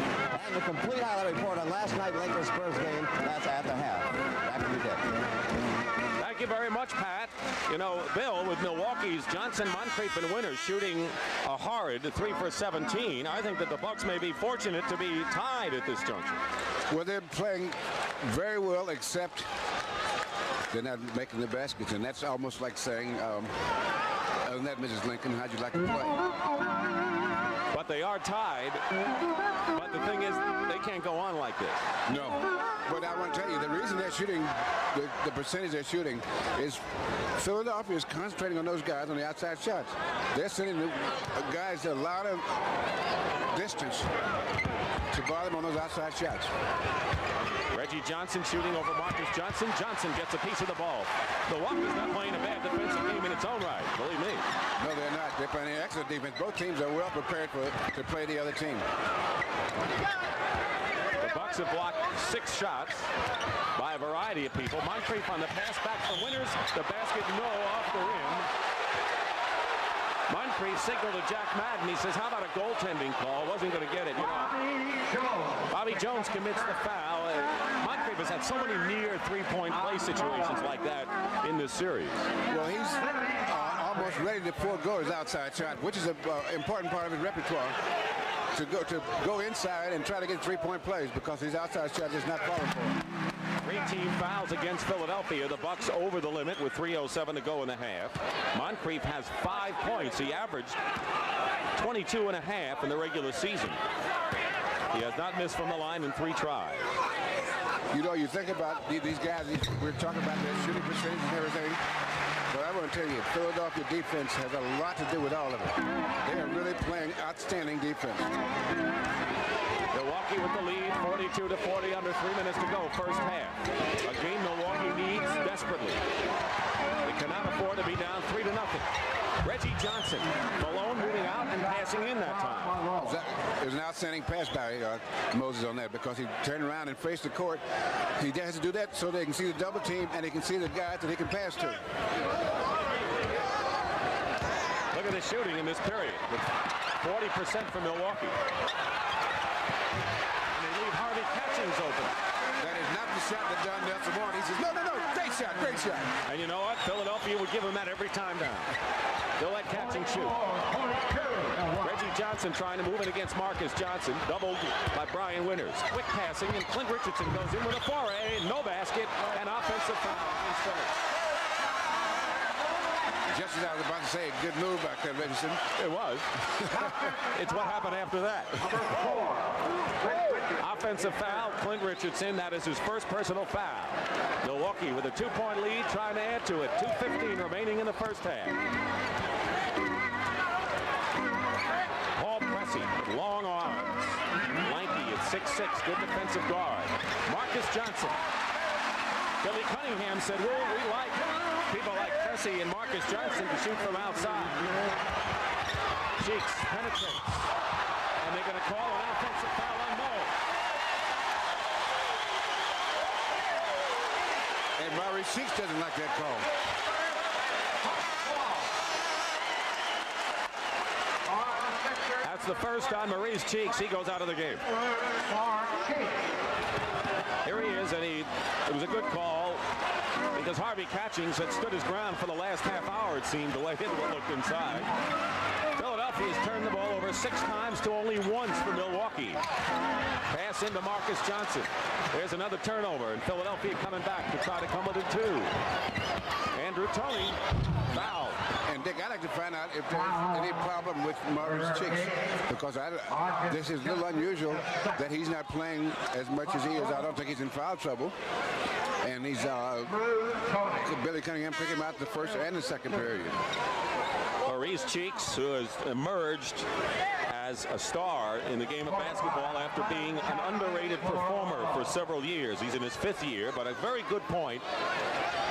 And the complete highlight report on last night's Lakers-Spurs game. That's at the half. Back to you, Dick. Thank you very much, Pat. You know, Bill, with Milwaukee's Johnson, Moncrief, and Winters shooting a horrid 3 for 17, I think that the Bucks may be fortunate to be tied at this juncture. Well, they're playing very well, except they're not making the baskets, and that's almost like saying, other than that, Mrs. Lincoln, how'd you like to play? But they are tied. But the thing is, they can't go on like this. No. But I want to tell you, the reason they're shooting, the percentage they're shooting, is Philadelphia is concentrating on those guys on the outside shots. They're sending the guys a lot of distance to bother them on those outside shots. Reggie Johnson shooting over Marcus Johnson. Johnson gets a piece of the ball. Milwaukee's not playing a bad defensive game in its own right, believe me. No, they're not. They're playing excellent defense. Both teams are well prepared to play the other team. The Bucks have blocked 6 shots by a variety of people. Moncrief on the pass back from Winters. The basket no off the rim. Moncrief signaled to Jack Madden. He says, how about a goaltending call? Wasn't going to get it. You know, Bobby Jones commits the foul. Moncrief has had so many near three-point play situations like that in this series. Well, he's almost ready to forego his outside shot, which is an important part of his repertoire. To go inside and try to get three-point plays because his outside shot is not falling for him. 3 team fouls against Philadelphia. The Bucks over the limit with 3:07 to go in the half. Moncrief has 5 points. He averaged 22.5 in the regular season. He has not missed from the line in 3 tries. You know, you think about these guys, we're talking about their shooting percentage and everything. But I want to tell you, Philadelphia defense has a lot to do with all of it. They are really playing outstanding defense. Milwaukee with the lead, 42-40, under 3 minutes to go, first half. A game Milwaukee needs desperately. They cannot afford to be down 3-0. Reggie Johnson, Malone moving out and passing in that time. It was an outstanding pass by Moses on that because he turned around and faced the court. He has to do that so they can see the double team and they can see the guys that he can pass to. Look at the shooting in this period with 40% for Milwaukee. And they leave Harvey Catchings open. That is not the shot that Don Nelson wanted. He says, no, great shot, great shot. And you know what? Philadelphia would give him that every time down. They'll let Catchings shoot. Reggie Johnson trying to move it against Marcus Johnson. Doubled by Brian Winters. Quick passing, and Clint Richardson goes in with a foray. No basket, and offensive foul against Philly. Just as I was about to say, good move by Clint Richardson. It was. It's what happened after that. Offensive foul, Clint Richardson. That is his first personal foul. Milwaukee with a 2-point lead, trying to add to it. 2:15 remaining in the first half. Paul Pressey, long arms. Lanky at 6'6", good defensive guard. Marcus Johnson. Billy Cunningham said, well, we like people like Pressey and Marcus Johnson to shoot from outside. Cheeks penetrates. And they're going to call an offensive foul on Mo. And Maurice Cheeks doesn't like that call. That's the first on Maurice Cheeks. He goes out of the game. Here he is, and it was a good call because Harvey Catchings had stood his ground for the last half hour, it seemed, the way it looked inside. Philadelphia has turned the ball over 6 times to only once for Milwaukee. Pass into Marcus Johnson. There's another turnover, and Philadelphia coming back to try to come with a 2. Andrew Toney fouled. And Dick, I'd like to find out if there's any problem with Maurice Cheeks, because this is a little unusual that he's not playing as much as he is. I don't think he's in foul trouble. And he's Billy Cunningham picked him out the first and the second period. Maurice Cheeks, who has emerged as a star in the game of basketball after being an underrated performer for several years. He's in his 5th year, but a very good point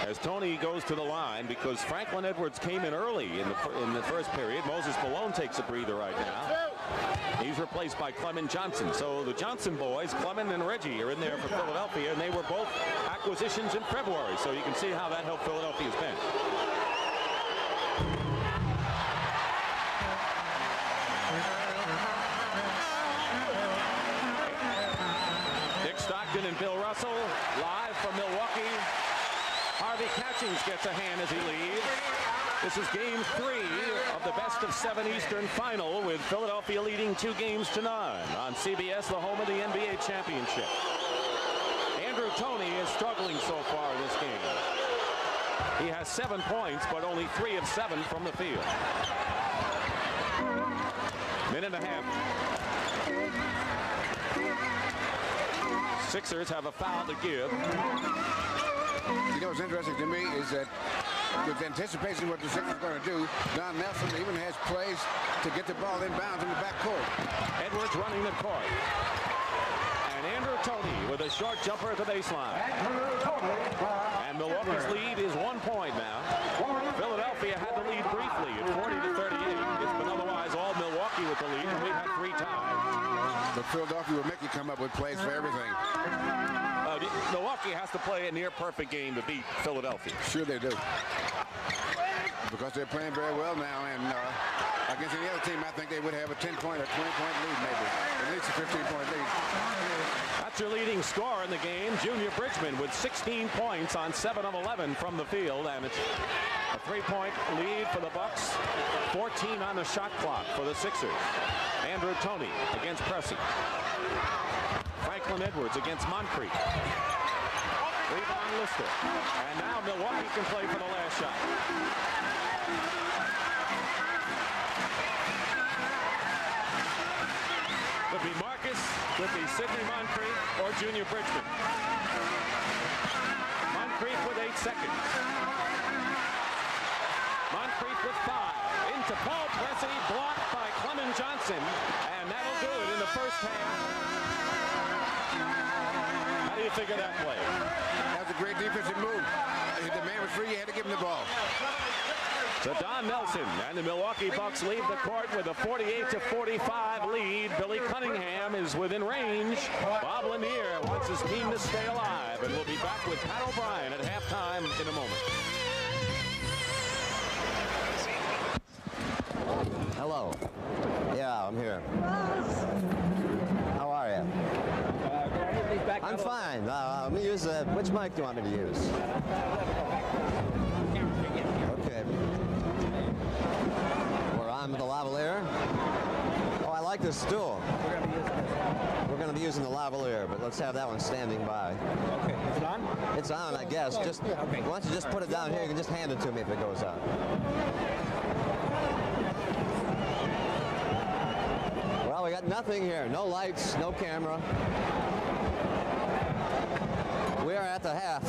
as Toney goes to the line because Franklin Edwards came in early in the first period. Moses Malone takes a breather right now. He's replaced by Clement Johnson. So the Johnson boys, Clement and Reggie, are in there for Philadelphia, and they were both acquisitions in February. So you can see how that helped Philadelphia's bench. Dick Stockton and Bill Russell live from Milwaukee. Harvey Catchings gets a hand as he leaves. This is game 3 of the best of 7 Eastern final with Philadelphia leading 2-0 on CBS, the home of the NBA championship. Andrew Toney is struggling so far in this game. He has 7 points, but only 3 of 7 from the field. Minute and a half. Sixers have a foul to give. You know what's interesting to me is that with anticipation of what the Sixers are going to do, Don Nelson even has plays to get the ball inbounds in the backcourt. Edwards running the court. And Andrew Toney with a short jumper at the baseline. And Milwaukee's lead is 1 point now. Philadelphia had the lead briefly at 40-38. It's been otherwise all Milwaukee with the lead, and we've had 3 ties. But Philadelphia will make you come up with plays for everything. Milwaukee has to play a near-perfect game to beat Philadelphia. Sure they do. Because they're playing very well now, and against any other team, I think they would have a 10-point or 20-point lead, maybe. At least a 15-point lead. That's your leading scorer in the game, Junior Bridgman, with 16 points on 7 of 11 from the field, and it's a 3-point lead for the Bucks, 14 on the shot clock for the Sixers. Andrew Toney against Pressey. Franklin Edwards against Moncrief. Rebound Lister. And now Milwaukee can play for the last shot. Could be Marcus, could be Sidney Moncrief, or Junior Bridgman. Moncrief with 8 seconds. Moncrief with 5. Into Paul Pressey, blocked by Clement Johnson. And that'll do it in the first half. How do you figure that play? That was a great defensive move. The man was free, you had to give him the ball. So Don Nelson and the Milwaukee Bucks leave the court with a 48-45 lead. Billy Cunningham is within range. Bob Lanier wants his team to stay alive, and we'll be back with Pat O'Brien at halftime in a moment. Hello. Yeah, I'm here. How are you? I'm fine. Let me use which mic do you want me to use? Okay. We're on with the lavalier. Oh, I like this stool. We're going to be using the lavalier, but let's have that one standing by. Okay. Is it on? It's on, I guess. Just why don't you just put it down here? You can just hand it to me if it goes out. Well, we got nothing here. No lights, no camera. We are at the half.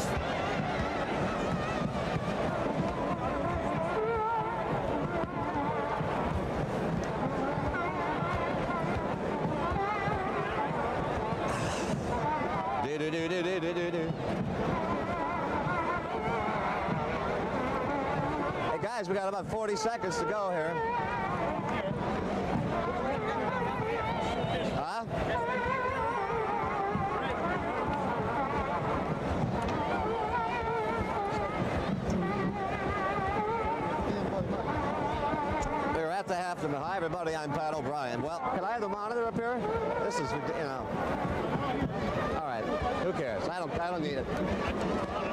Hey guys, we got about 40 seconds to go here. Huh? We're at the half. Hi everybody, I'm Pat O'Brien. Well, can I have the monitor up here? This is, you know. All right, who cares? I don't need it.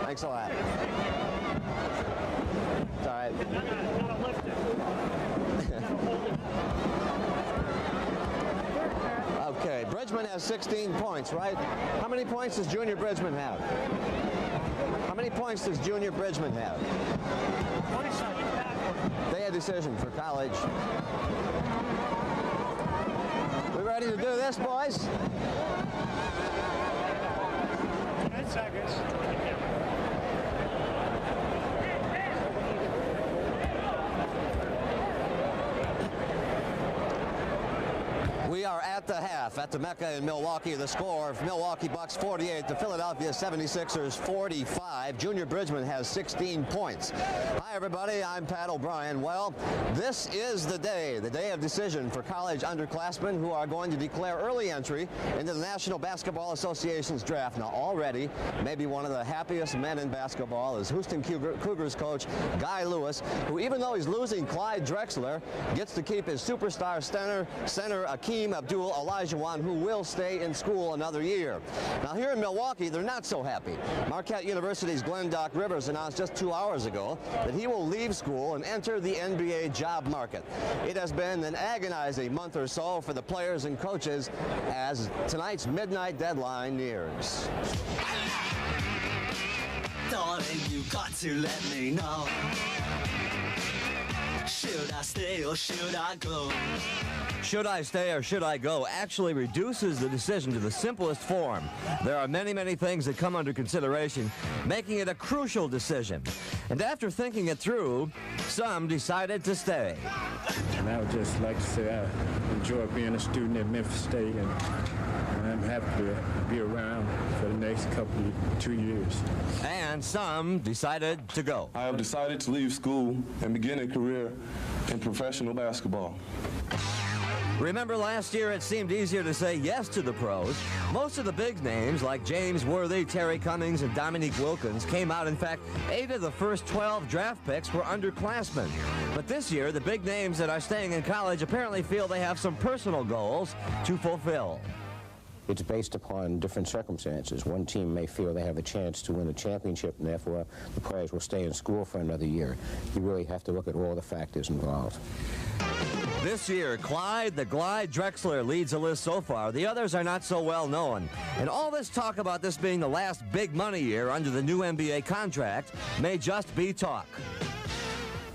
Thanks a lot. It's all right. Okay, Bridgman has 16 points, right? How many points does Junior Bridgman have? How many points does Junior Bridgman have? 27. They had a decision for college. We ready to do this, boys? 10 seconds. We are at the half at the MECCA in Milwaukee. The score of Milwaukee Bucks 48, the Philadelphia 76ers 45. Junior Bridgman has 16 points. Hi everybody, I'm Pat O'Brien. Well, this is the day of decision for college underclassmen who are going to declare early entry into the National Basketball Association's draft. Now already, maybe one of the happiest men in basketball is Houston Cougars coach Guy Lewis, who even though he's losing Clyde Drexler, gets to keep his superstar center Akeem Abdul-Olajuwon, who will stay in school another year. Now here in Milwaukee, they're not so happy. Marquette University's Glenn Doc Rivers announced just 2 hours ago that he will leave school and enter the NBA job market. It has been an agonizing month or so for the players and coaches as tonight's midnight deadline nears. Darling, you got to let me know. Should I stay or should I go? Should I stay or should I go actually reduces the decision to the simplest form. There are many, many things that come under consideration, making it a crucial decision. And after thinking it through, some decided to stay. And I would just like to say I enjoy being a student at Memphis State, and I'm happy to be around for the next 2 years. And some decided to go. I have decided to leave school and begin a career in professional basketball. Remember last year it seemed easier to say yes to the pros. Most of the big names like James Worthy, Terry Cummings, and Dominique Wilkins came out. In fact, 8 of the first 12 draft picks were underclassmen. But this year, the big names that are staying in college apparently feel they have some personal goals to fulfill. It's based upon different circumstances. One team may feel they have a chance to win a championship, and therefore the players will stay in school for another year. You really have to look at all the factors involved. This year, Clyde the Glide Drexler leads the list so far. The others are not so well known. And all this talk about this being the last big money year under the new NBA contract may just be talk.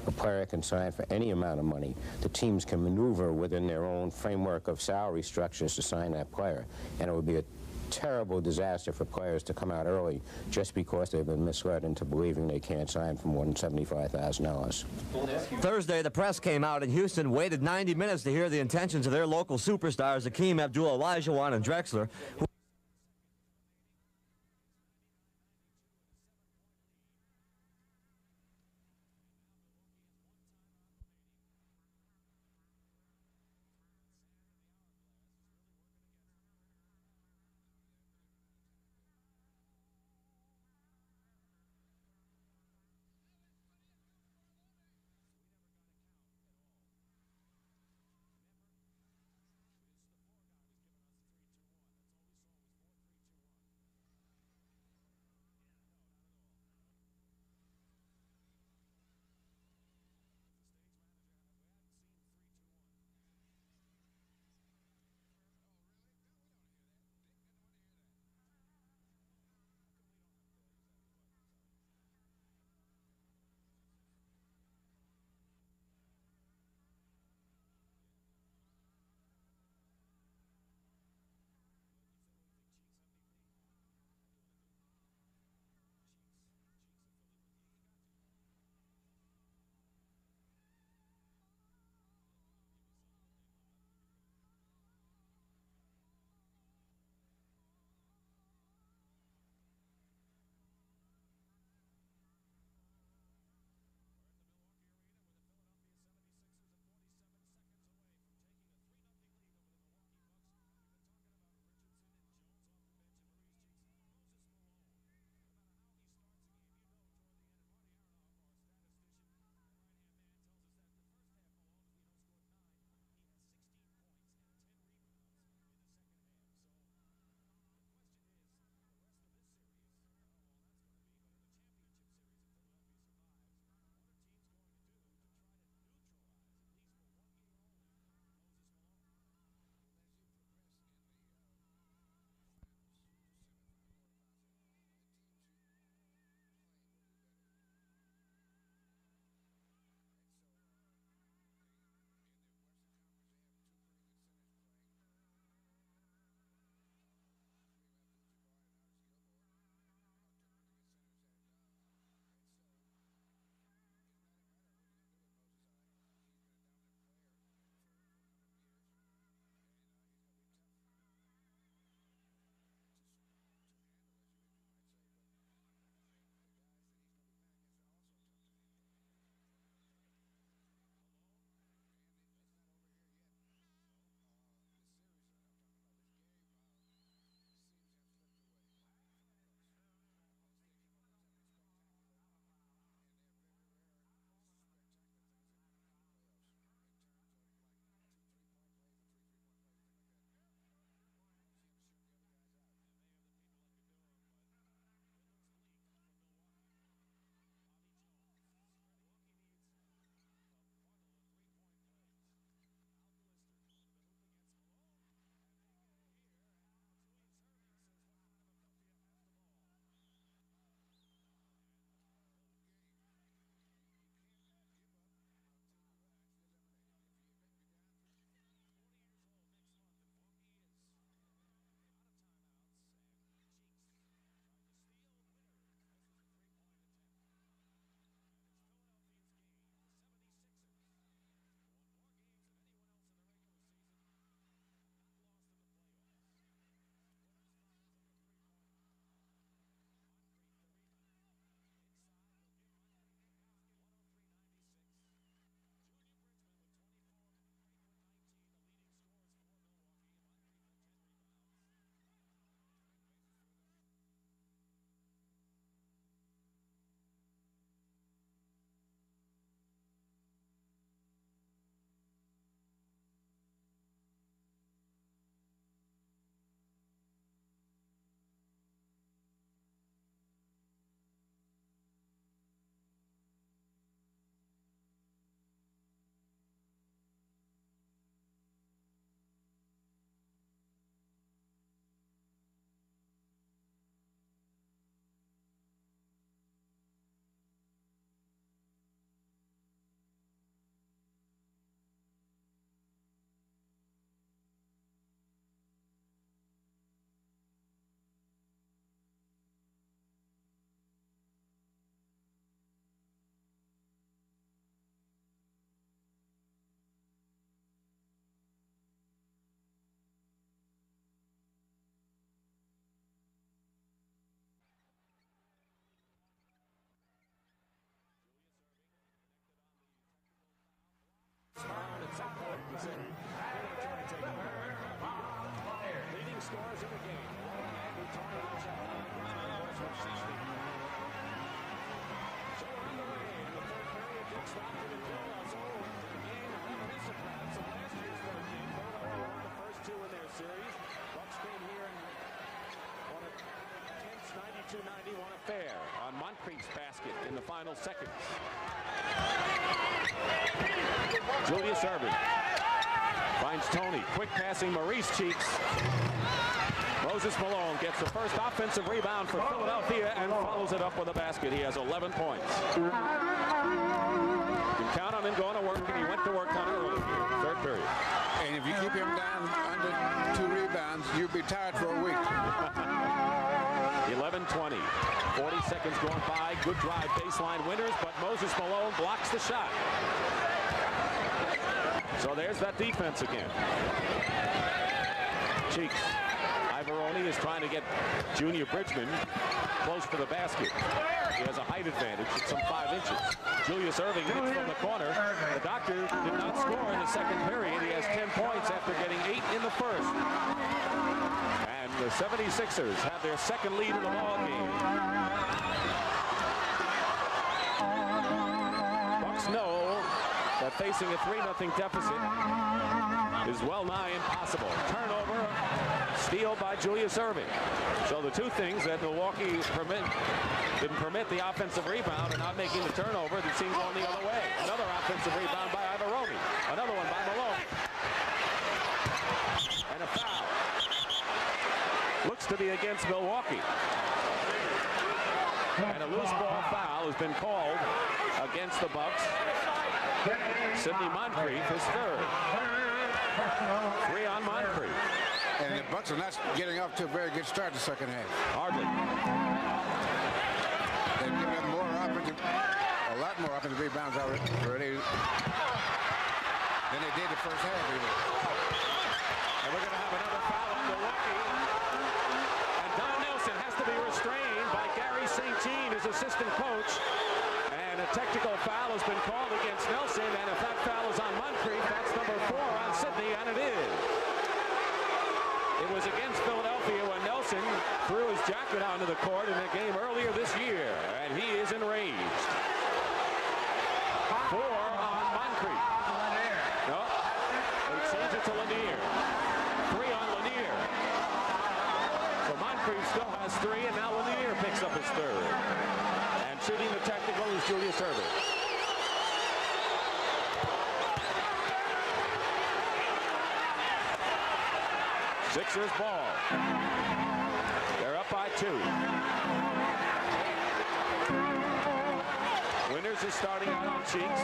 A player can sign for any amount of money. The teams can maneuver within their own framework of salary structures to sign that player. And it would be a terrible disaster for players to come out early just because they've been misled into believing they can't sign for more than $75,000. Thursday, the press came out in Houston, waited 90 minutes to hear the intentions of their local superstars, Hakeem Abdul-Olajuwon and Drexler, who set point. Leading scorers in the game. Andrew Tony looks at so on the way in the third period, Dick Stockton and Bill Russell. The game reminiscent perhaps of last year's third game. Philadelphia won the first two in their series. Bucks came here and won a tense 92-91 affair on Moncrief's basket in the final seconds. Julius Erving finds Tony. Quick passing Maurice Cheeks. Moses Malone gets the first offensive rebound for Philadelphia and follows it up with a basket. He has 11 points. You can count on him going to work, and he went to work on it early. Third period. And if you keep him down under 2 rebounds, you'll be tired for a week. 11-20. 40 seconds going by. Good drive, baseline winners, but Moses Malone blocks the shot. So there's that defense again. Cheeks. Ivoroni is trying to get Junior Bridgman close to the basket. He has a height advantage at some 5 inches. Julius Erving hits from the corner. The Doctor did not score in the second period. He has 10 points after getting 8 in the first. And the 76ers have their second lead in the ball game. Bucks know that facing a 3-0 deficit is well nigh impossible. Turnover, steal by Julius Erving. So the two things that Milwaukee didn't permit the offensive rebound and not making the turnover, that seems going the other way. Another offensive rebound by Ivoroni. Another one by Malone. And a foul. Looks to be against Milwaukee. And a loose ball foul has been called against the Bucks. Sidney Moncrief is third. 3 on Moncrief. And the Bucks are not getting off to a very good start the second half. Hardly. They've given up a lot more offensive rebounds already than they did the first half. Even. And we're going to have another foul on Milwaukee. And Don Nelson has to be restrained by Gary St. Jean, his assistant coach. And a technical foul has been called against Nelson. And if that foul is on Moncrief, that's number 4 on Sidney, and it is. It was against Philadelphia when Nelson threw his jacket onto the court in a game earlier this year, and he is enraged. 4 on Moncrief. No, they change it to Lanier. 3 on Lanier. So Moncrief still has 3, and now Lanier picks up his third. And shooting the technical is Julius Erving. Sixers ball. They're up by 2. Winters is starting out on Cheeks.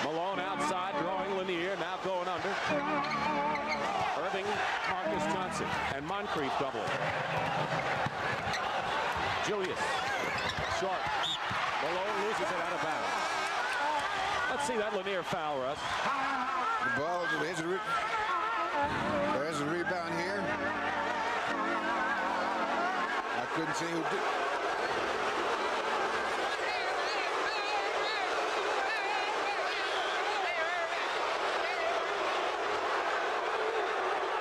Malone outside, drawing Lanier, now going under. Erving, Marcus Johnson, and Moncrief double. Julius, short. Malone loses it out of bounds. Let's see that Lanier foul, Russ. The ball is there's a rebound here. I couldn't see who did.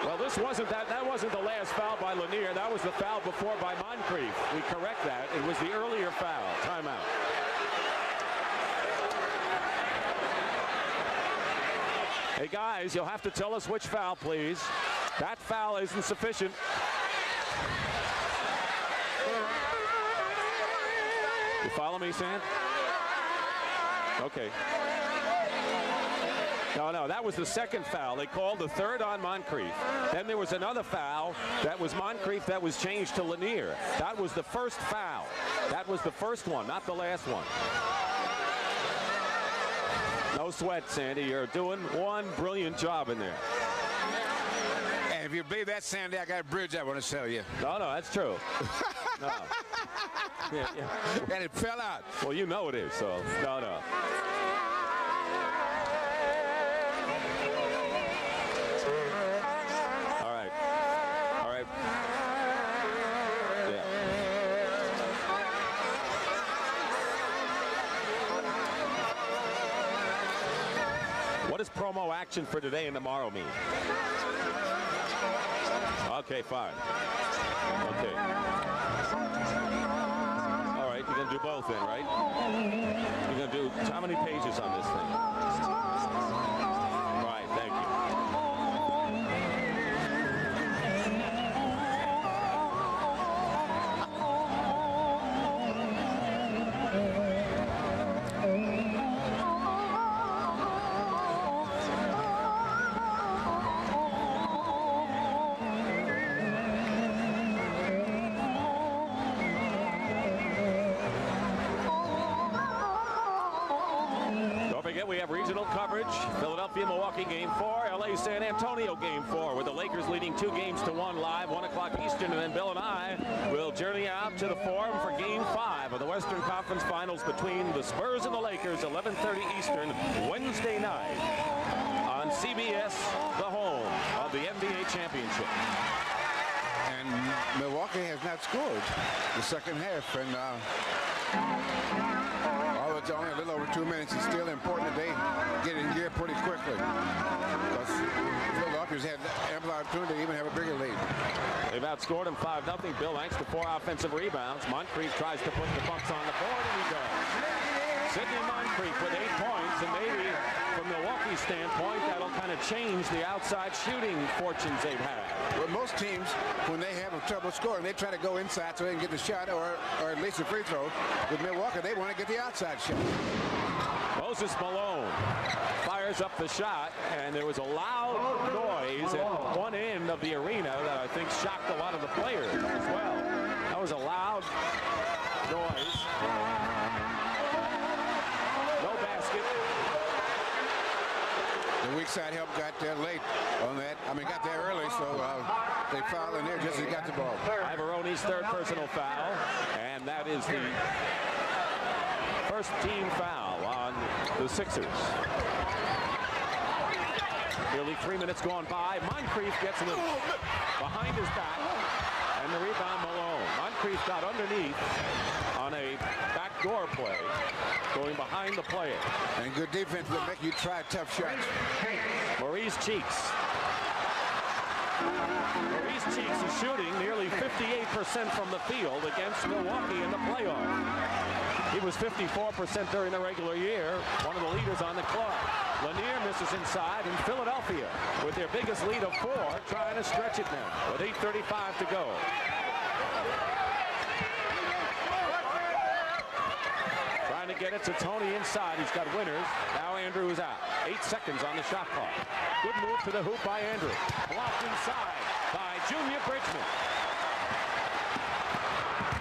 Well, this wasn't that wasn't the last foul by Lanier. That was the foul before by Moncrief. We correct that. It was the earlier foul. Timeout. Hey, guys, you'll have to tell us which foul, please. That foul isn't sufficient. You follow me, Sam? Okay. No, that was the second foul. They called the third on Moncrief. Then there was another foul that was Moncrief that was changed to Lanier. That was the first foul. That was the first one, not the last one. No sweat, Sandy. You're doing one brilliant job in there. And if you believe that, Sandy, I got a bridge I want to sell you. No, that's true. No. Yeah. And it fell out. Well, you know it is, so no. All right. Yeah. What does promo action for today and tomorrow mean? Okay, fine. Okay. All right, you're going to do both then, right? You're going to do how many pages on this thing? Right, thank you. We have regional coverage. Philadelphia, Milwaukee game 4. LA, San Antonio game 4, with the Lakers leading 2-1 live, 1 o'clock Eastern. And then Bill and I will journey out to the Forum for game 5 of the Western Conference Finals between the Spurs and the Lakers, 11:30 Eastern, Wednesday night on CBS, the home of the NBA championship. And Milwaukee has not scored the second half. And although it's only a little over 2 minutes, it's still important that they get in gear pretty quickly, because Philadelphia's had ample opportunity to even have a bigger lead. They've outscored them 5-0. Bill thanks to 4 offensive rebounds. Moncrief tries to put the Bucks on the board, and he does. Sidney Moncrief with 8 points, and maybe from Milwaukee's standpoint, that'll kind of change the outside shooting fortunes they've had. Well, most teams, when they have trouble scoring, they try to go inside so they can get the shot or at least a free throw. With Milwaukee, they want to get the outside shot. Moses Malone fires up the shot, and there was a loud noise at one end of the arena that I think shocked a lot of the players as well. That was a loud noise. No basket. The weak side help got there late on that. I mean, got there early, so they fouled in there just as he got the ball. Iverone's 3rd personal foul, and that is the first team foul on the Sixers. Nearly 3 minutes gone by. Moncrief gets him behind his back, and the rebound Malone. Moncrief got underneath on a backdoor play, going behind the player. And good defense will make you try tough shots. Maurice Cheeks. Maurice Cheeks is shooting nearly 58% from the field against Milwaukee in the playoff. He was 54% during the regular year, one of the leaders on the club. Lanier misses inside, and Philadelphia, with their biggest lead of 4, trying to stretch it now with 8:35 to go. Trying to get it to Tony inside. He's got Winters. Now Andrews out. 8 seconds on the shot clock. Good move to the hoop by Andrews. Blocked inside by Junior Bridgman.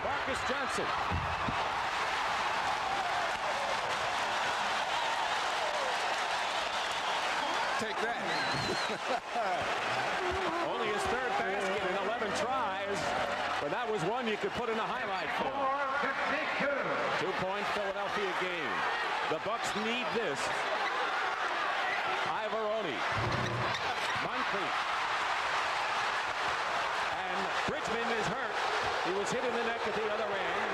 Marcus Johnson. Take that. Only his 3rd basket in 11 tries, but that was one you could put in a highlight film. 2-point Philadelphia game. The Bucks need this. Iverone. Moncrief. And Bridgman is hurt. He was hit in the neck at the other end.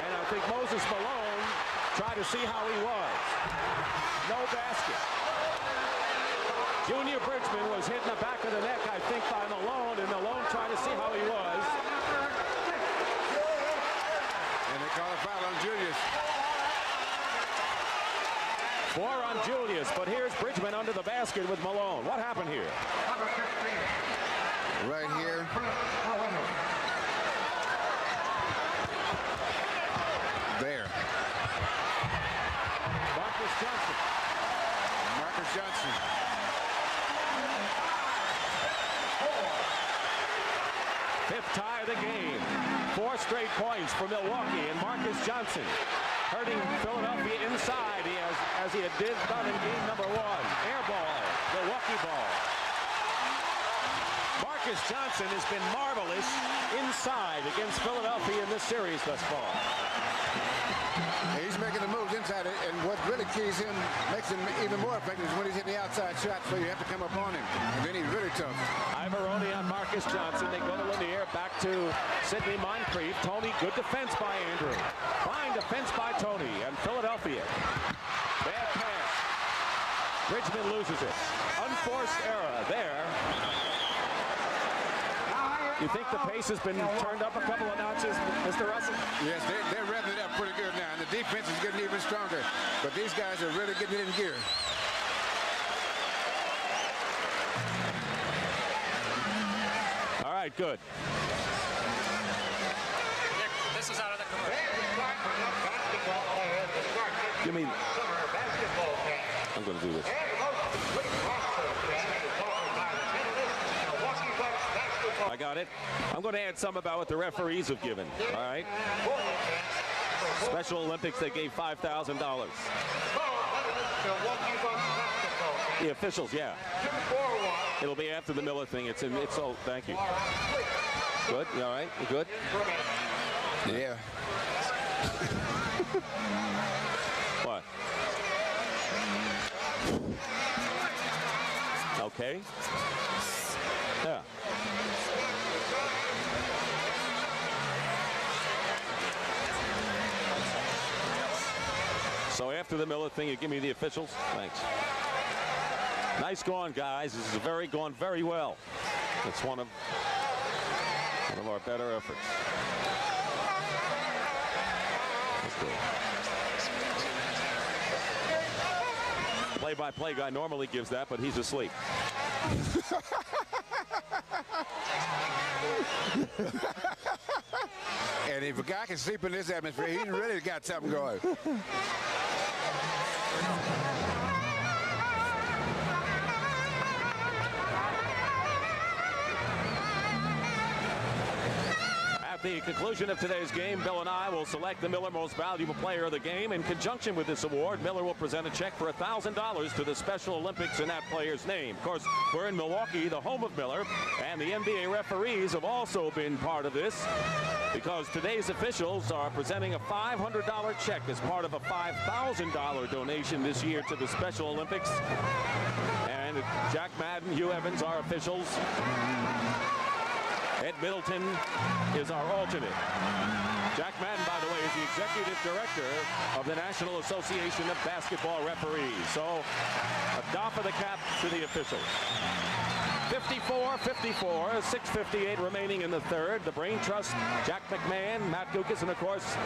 And I think Moses Malone tried to see how he was. No basket. Junior Bridgman was hit in the back of the neck, I think, by Malone, and Malone tried to see how he was. And they call a foul on Julius. 4 on Julius, but here's Bridgman under the basket with Malone. What happened here? Right here. There. Marcus Johnson. Marcus Johnson. Fifth tie of the game. 4 straight points for Milwaukee, and Marcus Johnson hurting Philadelphia inside as he had done in game number 1. Air ball, Milwaukee ball. Marcus Johnson has been marvelous inside against Philadelphia in this series thus far. He's making the moves inside it, and what really keys him, makes him even more effective is when he's hitting the outside shot, so you have to come up on him. And then he's really tough. Iverone on Marcus Johnson. They go to Lanier, back to Sidney Moncrief. Tony, good defense by Andrew. Fine defense by Tony, and Philadelphia. Bad pass. Bridgman loses it. Unforced error there. You think the pace has been turned up a couple of notches, Mr. Russell? Yes, they're revving it up pretty good now, and the defense is getting even stronger. But these guys are really getting it in gear. All right, good. This is out of the commercial. You mean? I'm going to do this. I got it. I'm going to add some about what the referees have given. All right. Special Olympics, they gave $5,000. The officials, yeah. It'll be after the Miller thing. It's oh, thank you. Good. All right. You good? Yeah. What? Okay. Yeah. So after the Miller thing, you give me the officials? Thanks. Nice going, guys. This is going very well. It's one of our better efforts. That's good. Play-by-play guy normally gives that, but he's asleep. And if a guy can sleep in this atmosphere, he's really got something going. At the conclusion of today's game, Bill and I will select the Miller Most Valuable Player of the game. In conjunction with this award, Miller will present a check for $1,000 to the Special Olympics in that player's name. Of course, we're in Milwaukee, the home of Miller, and the NBA referees have also been part of this because today's officials are presenting a $500 check as part of a $5,000 donation this year to the Special Olympics. And Jack Madden, Hugh Evans, our officials. Ed Middleton is our alternate. Jack Madden, by the way, is the executive director of the National Association of Basketball Referees. So a doff of the cap to the officials. 54-54, 6:58 remaining in the third. The Brain Trust, Jack McMahon, Matt Gukas, and of course,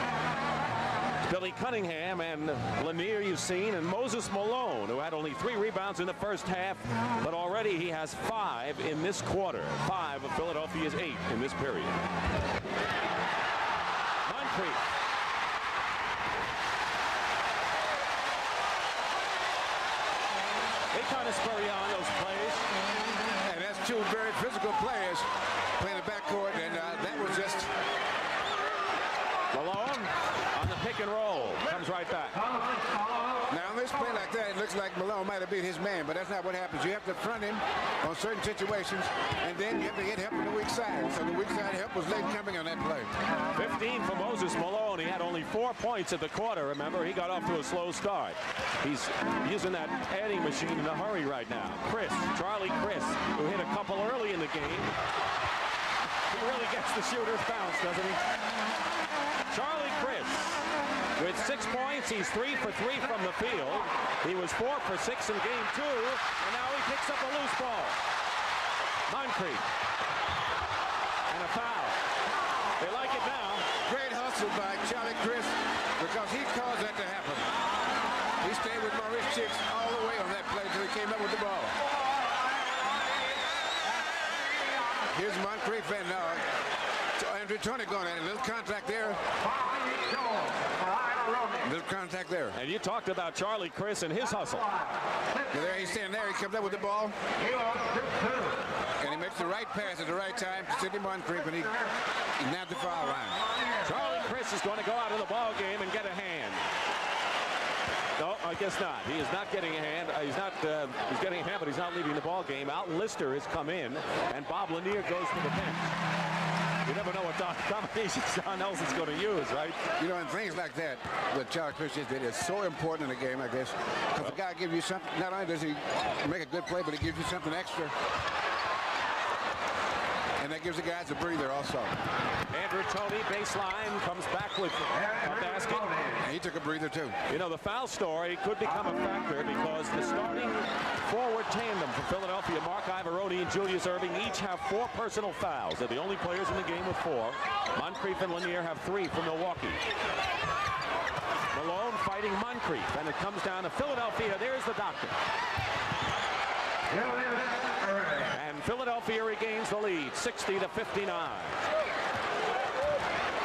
Billy Cunningham and Lanier you've seen, and Moses Malone, who had only 3 rebounds in the first half, but already he has 5 in this quarter. 5 of Philadelphia's 8 in this period. Moncrief. They kind of spur you on those plays. And that's 2 very physical players playing the backcourt, and that was just... Malone on the pick and roll. Comes right back. Now, on this play like that, it looks like Malone might have beat his man, but that's not what happens. You have to front him on certain situations, and then you have to get help on the weak side. So the weak side help was late coming on that play. 15 for Moses Malone. He had only 4 points at the quarter. Remember, he got off to a slow start. He's using that adding machine in a hurry right now. Charlie Chris, who hit a couple early in the game. He really gets the shooter's bounce, doesn't he? Charlie Chris with 6 points. He's 3 for 3 from the field. He was 4 for 6 in game 2, and now he picks up a loose ball. Moncrief. And a foul. They like it now. Great hustle by Charlie Chris because he caused that to happen. He stayed with Maurice Chicks all the way on that play until he came up with the ball. Here's Moncrief and Andrew Tony going at it. A little contact there. Little contact there. And you talked about Charlie Chris and his hustle. And there he's standing there. He comes up with the ball. And he makes the right pass at the right time to Sidney Moncrief, and he nabbed the foul line. Charlie Chris is going to go out of the ball game and get a hand. No, I guess not. He is not getting a hand. He's getting a hand, but he's not leaving the ball game. Alton Lister has come in, and Bob Lanier goes to the bench. You never know what combinations Don Nelson's going to use, right? You know, and things like that, what Charlie Chris just did, is so important in a game like this. Because the guy gives you something, not only does he make a good play, but he gives you something extra. And that gives the guys a breather also. Andrew Toney, baseline, comes back with a basket. And he took a breather too. You know, the foul story could become a factor because the starting forward tandem for Philadelphia, Mark Ivaroni and Julius Erving, each have 4 personal fouls. They're the only players in the game with 4. Moncrief and Lanier have 3 for Milwaukee. Malone fighting Moncrief, and it comes down to Philadelphia. There's the doctor. And Philadelphia regains the lead, 60-59.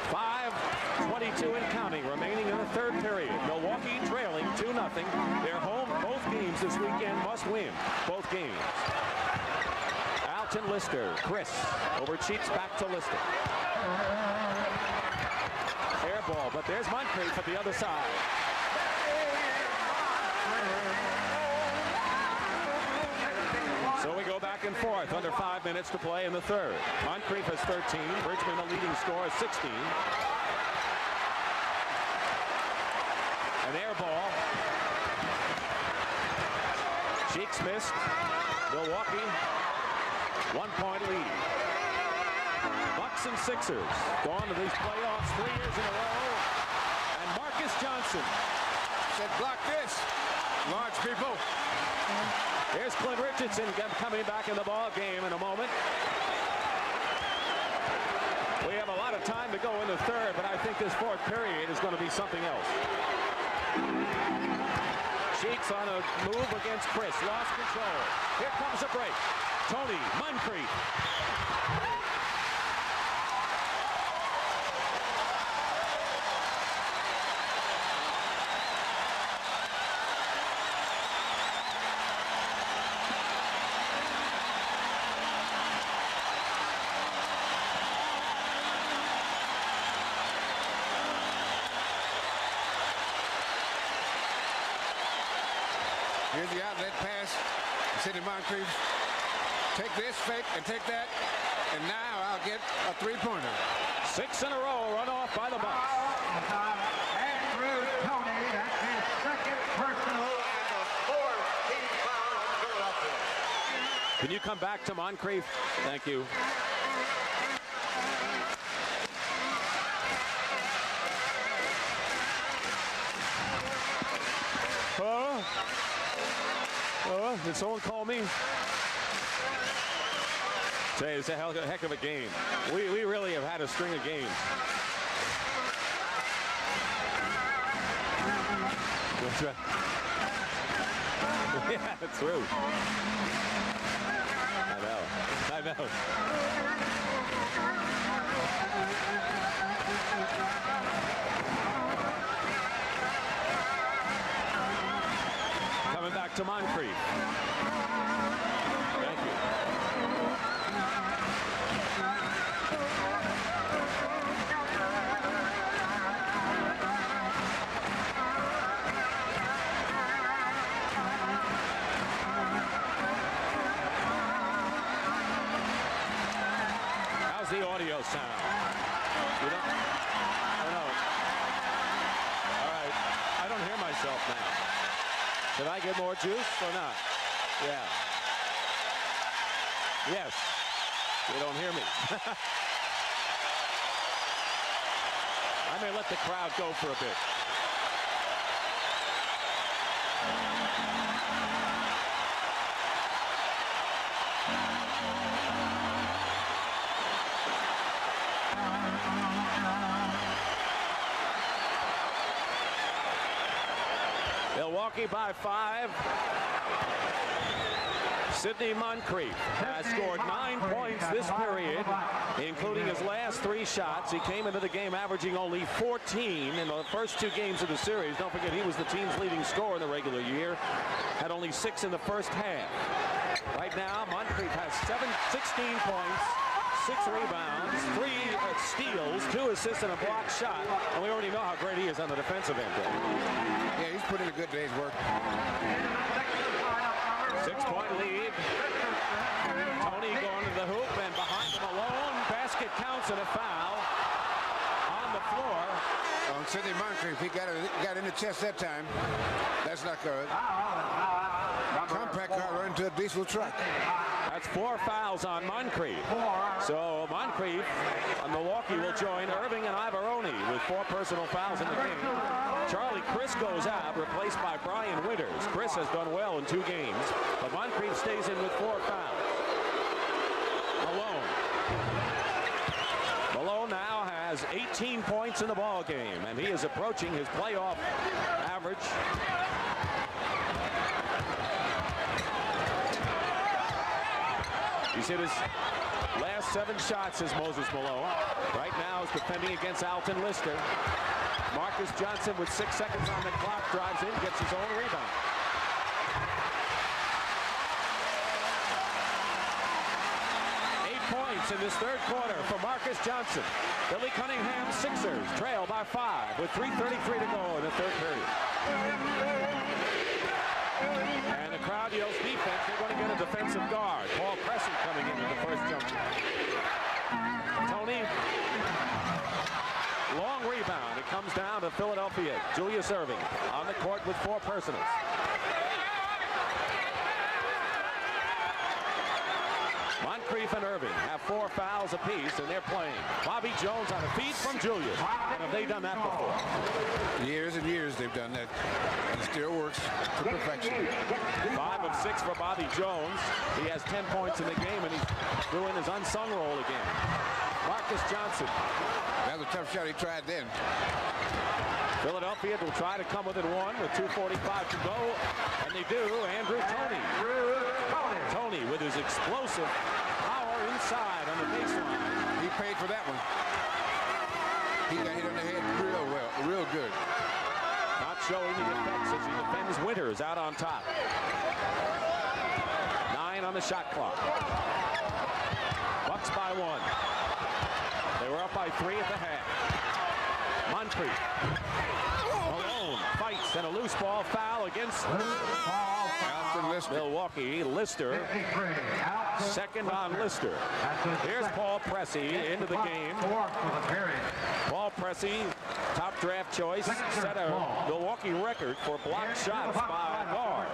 5:22 and counting remaining in the third period. Milwaukee trailing 2-0. They're home both games this weekend, must win both games. Alton Lister, Chris over Cheeks, back to Lister. Air ball, but there's Moncrief at the other side. So we go back and forth, under 5 minutes to play in the third. Moncrief has 13, Bridgman the leading scorer, 16. An air ball. Cheeks missed. Milwaukee, 1-point lead. Bucks and Sixers gone to these playoffs 3 years in a row. And Marcus Johnson said, block this, large people. Here's Clint Richardson coming back in the ball game in a moment. We have a lot of time to go in the third, but I think this fourth period is going to be something else. Cheeks on a move against Chris, lost control. Here comes a break. Toney, Moncrief. Here's the outlet pass. Sidney Moncrief. Take this, fake, and take that. And now I'll get a 3-pointer. 6 in a row run off by the Bucks. Andrew Toney, that's his second personal and the 4th team foul on Philadelphia. Can you come back to Moncrief? Thank you. Did someone call me? Say, it's a heck of a game. We really have had a string of games. That's right. Yeah, it's true. I know. Coming back to Moncrief. Thank you. How's the audio sound? You don't? Oh, no. All right. I don't hear myself now. Did I get more juice or not? Yeah. Yes. You don't hear me. I may let the crowd go for a bit. Milwaukee by 5. Sidney Moncrief has scored 9 points this period, including his last 3 shots. He came into the game averaging only 14 in the first 2 games of the series. Don't forget, he was the team's leading scorer in the regular year. Had only 6 in the first half. Right now, Moncrief has 16 points, 6 rebounds, 3 steals, 2 assists, and a blocked shot. And we already know how great he is on the defensive end. Yeah, he's put in a good day's work. 6-point lead. Toney going to the hoop, and behind him alone. Basket counts and a foul on the floor. On Sidney Moncrief, he got in the chest that time. That's not good. Compact car run into a diesel truck. That's 4 fouls on Moncrief. So Moncrief on Milwaukee will join Irving and Ivoroni with 4 personal fouls in the game. Charlie Chris goes out, replaced by Brian Winters. Chris has done well in 2 games, but Moncrief stays in with 4 fouls. Malone now has 18 points in the ball game, and he is approaching his playoff average. He's hit his last 7 shots as Moses Malone. Right now is defending against Alton Lister. Marcus Johnson with 6 seconds on the clock drives in, gets his own rebound. Points in this third quarter for Marcus Johnson. Billy Cunningham Sixers trail by 5 with 3:33 to go in the third period. And the crowd yells defense. They're going to get a defensive guard. Paul Pressey coming in with the first jump. Tony, long rebound. It comes down to Philadelphia. Julius Irving on the court with 4 personals. Moncrief and Irving have 4 fouls apiece, and they're playing. Bobby Jones on a feed from Julius. Have they done that before? Years and years they've done that. It still works to perfection. 5 of 6 for Bobby Jones. He has 10 points in the game, and he's doing his unsung role again. Marcus Johnson. That was a tough shot he tried then. Philadelphia will try to come within 1 with 2:45 to go, and they do. Andrew Toney. Toney with his explosive power inside on the baseline. He paid for that one. He got hit on the head real well, real good. Not showing the effects as he defends Winters out on top. 9 on the shot clock. Bucks by 1. They were up by 3 at the half. Moncrief. Malone fights, and a loose ball foul against Milwaukee. Lister. Second on Lister. Here's Paul Pressey into the game. Paul Pressey, top draft choice, set a Milwaukee record for blocked shots by a guard.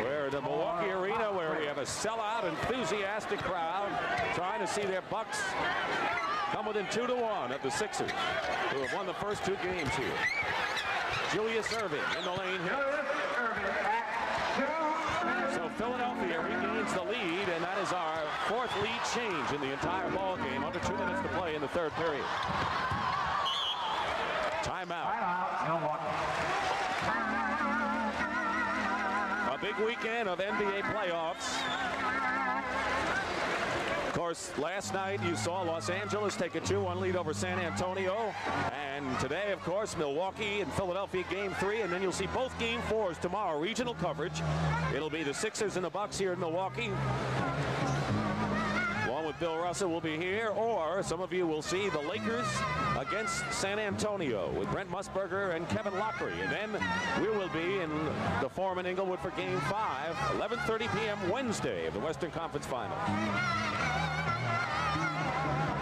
Where the Milwaukee Arena, where we have a sellout, enthusiastic crowd trying to see their Bucks come within 2-1 of the Sixers, who have won the first 2 games here. Julius Irving in the lane here. So Philadelphia regains the lead, and that is our 4th lead change in the entire ball game. Under 2 minutes to play in the third period. Timeout. A big weekend of NBA playoffs. Of course, last night you saw Los Angeles take a 2-1 lead over San Antonio. And today, of course, Milwaukee and Philadelphia game 3. And then you'll see both game 4s tomorrow, regional coverage. It'll be the Sixers and the Bucks here in Milwaukee. Along with Bill Russell will be here. Or some of you will see the Lakers against San Antonio with Brent Musburger and Kevin Lockery. And then we will be in the Forum in Inglewood for game 5, 11:30 p.m. Wednesday of the Western Conference Final.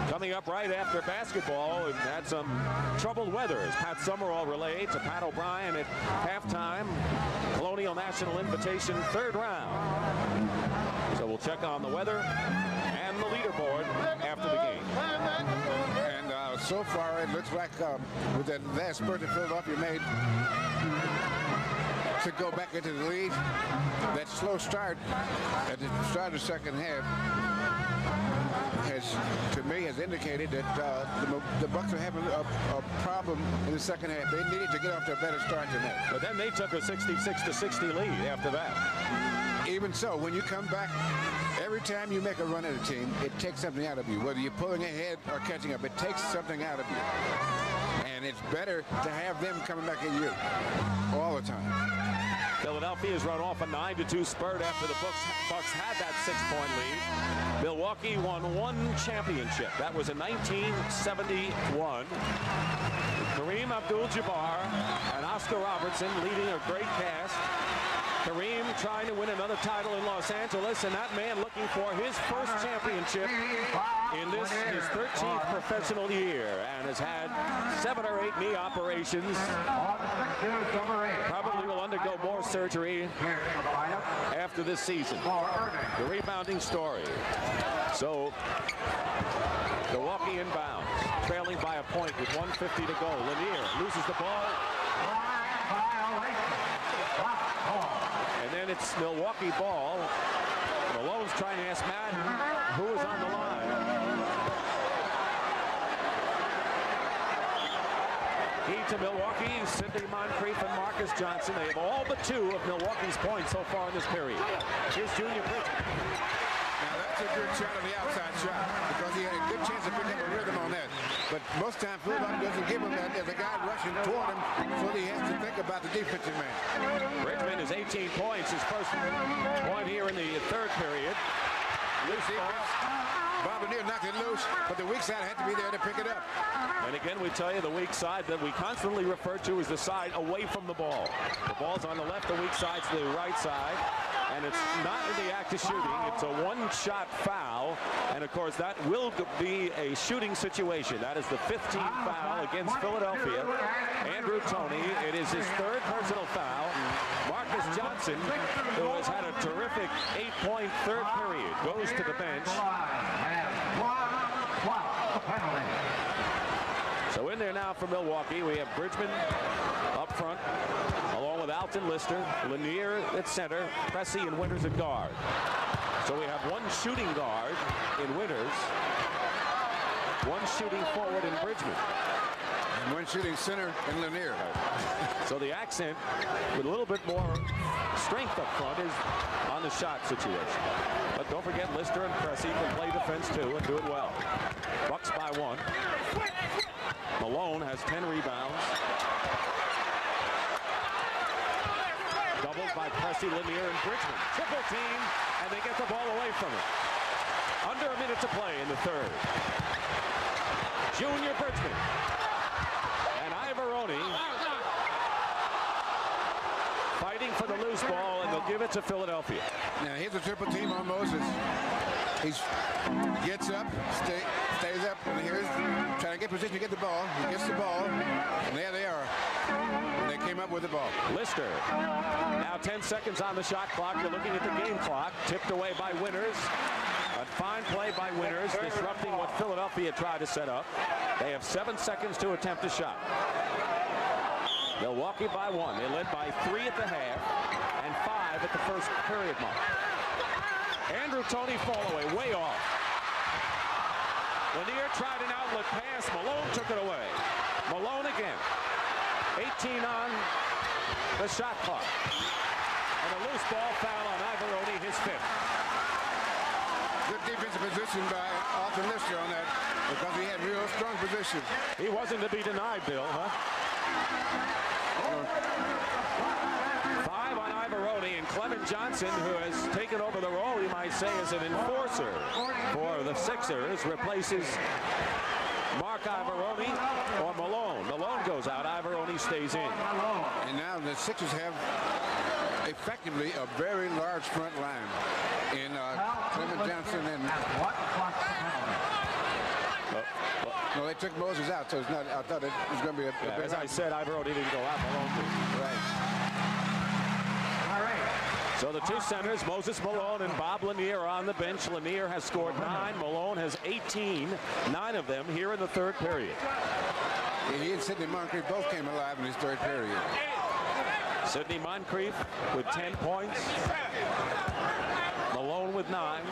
Coming up right after basketball, we've had some troubled weather as Pat Summerall relayed to Pat O'Brien at halftime. Colonial National Invitation 3rd round. So we'll check on the weather and the leaderboard after the game. And so far it looks like with that last spurt that Philadelphia made to go back into the lead, that slow start at the start of the second half to me has indicated that the Bucks are having a problem in the second half. They needed to get off to a better start than that. But then they took a 66-60 lead after that. Even so, when you come back, every time you make a run at a team, it takes something out of you. Whether you're pulling ahead or catching up, it takes something out of you. And it's better to have them coming back at you all the time. Philadelphia has run off a 9-2 spurt after the Bucks had that 6-point lead. Milwaukee won 1 championship. That was in 1971. Kareem Abdul-Jabbar and Oscar Robertson leading a great cast. Kareem trying to win another title in Los Angeles, and that man looking for his first championship in this, his 13th professional year, and has had 7 or 8 knee operations. Probably will undergo more surgery after this season. The rebounding story. So Milwaukee inbounds, trailing by a point with 1:50 to go. Lanier loses the ball. And then it's Milwaukee ball. Malone's trying to ask Madden who is on the line. Key to Milwaukee, Sidney Moncrief and Marcus Johnson. They have all but 2 of Milwaukee's points so far in this period. Here's Junior Bridgman. Now that's a good shot on the outside shot because he had a good chance of picking up a rhythm on that. But most times Philadelphia doesn't give him that. There's a guy rushing toward him, so he has to think about the defensive man. Bridgman is 18 points, his first point here in the third period. Loose defense. Bob Lanier knocked it loose, but the weak side had to be there to pick it up. And again, we tell you the weak side that we constantly refer to as the side away from the ball. The ball's on the left, the weak side's the right side. And it's not in the act of shooting. It's a one-shot foul. And, of course, that will be a shooting situation. That is the 15th foul against Philadelphia. Andrew Toney, it is his 3rd personal foul. Marcus Johnson, who has had a terrific 8-point third period, goes to the bench. So in there now for Milwaukee, we have Bridgman up front, along with Alton Lister, Lanier at center, Pressey and Winters at guard. So we have 1 shooting guard in Winters, 1 shooting forward in Bridgman. And 1 shooting center in Lanier. So the accent with a little bit more strength up front is on the shot situation. But don't forget Lister and Pressey can play defense too and do it well. Bucks by 1. Malone has 10 rebounds. Doubled by Pressey, Lanier, and Bridgman. Triple team, and they get the ball away from it. Under a minute to play in the third. Junior Bridgman and Ivaroni fighting for the loose ball, and they'll give it to Philadelphia. Now here's a triple team on Moses. He gets up, stays up, and here's trying to get position to get the ball. He gets the ball, and there they are. And they came up with the ball. Lister. Now 10 seconds on the shot clock. You're looking at the game clock. Tipped away by Winters. A fine play by Winters, disrupting what Philadelphia tried to set up. They have 7 seconds to attempt a shot. Milwaukee by 1. They led by 3 at the half and 5 at the first period mark. Andrew Toney fall away, way off. Lanier tried an outlet pass. Malone took it away. Malone again. 18 on the shot clock. And a loose ball foul on Ivaroni, his 5th. Good defensive position by Alton Lister on that because he had real strong position. He wasn't to be denied, Bill, huh? 5 on Ivaroni, and Clement Johnson, who has taken over the role, you might say, as an enforcer for the Sixers, replaces Mark Ivaroni or Malone. Malone goes out, Ivaroni stays in. And now the Sixers have effectively a very large front line in Clement Johnson and... No, they took Moses out, so it's not. I thought it was going to be a big as I said, Ivaroni didn't go out. Malone did. Right. All right. So the 2 centers, Moses Malone and Bob Lanier, are on the bench. Lanier has scored 9. Malone has 18. 9 of them here in the third period. He and Sidney Moncrief both came alive in his third period. Sidney Moncrief with 10 points. Malone with 9.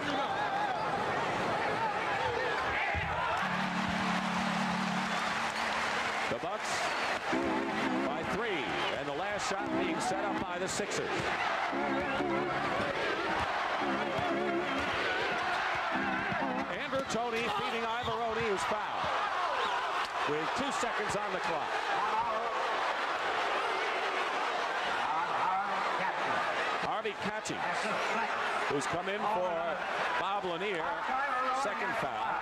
The Bucks by 3, and the last shot being set up by the Sixers. Andrew Toney feeding Ivaroni, who's fouled with 2 seconds on the clock. Harvey Catching, who's come in for Bob Lanier, 2nd foul.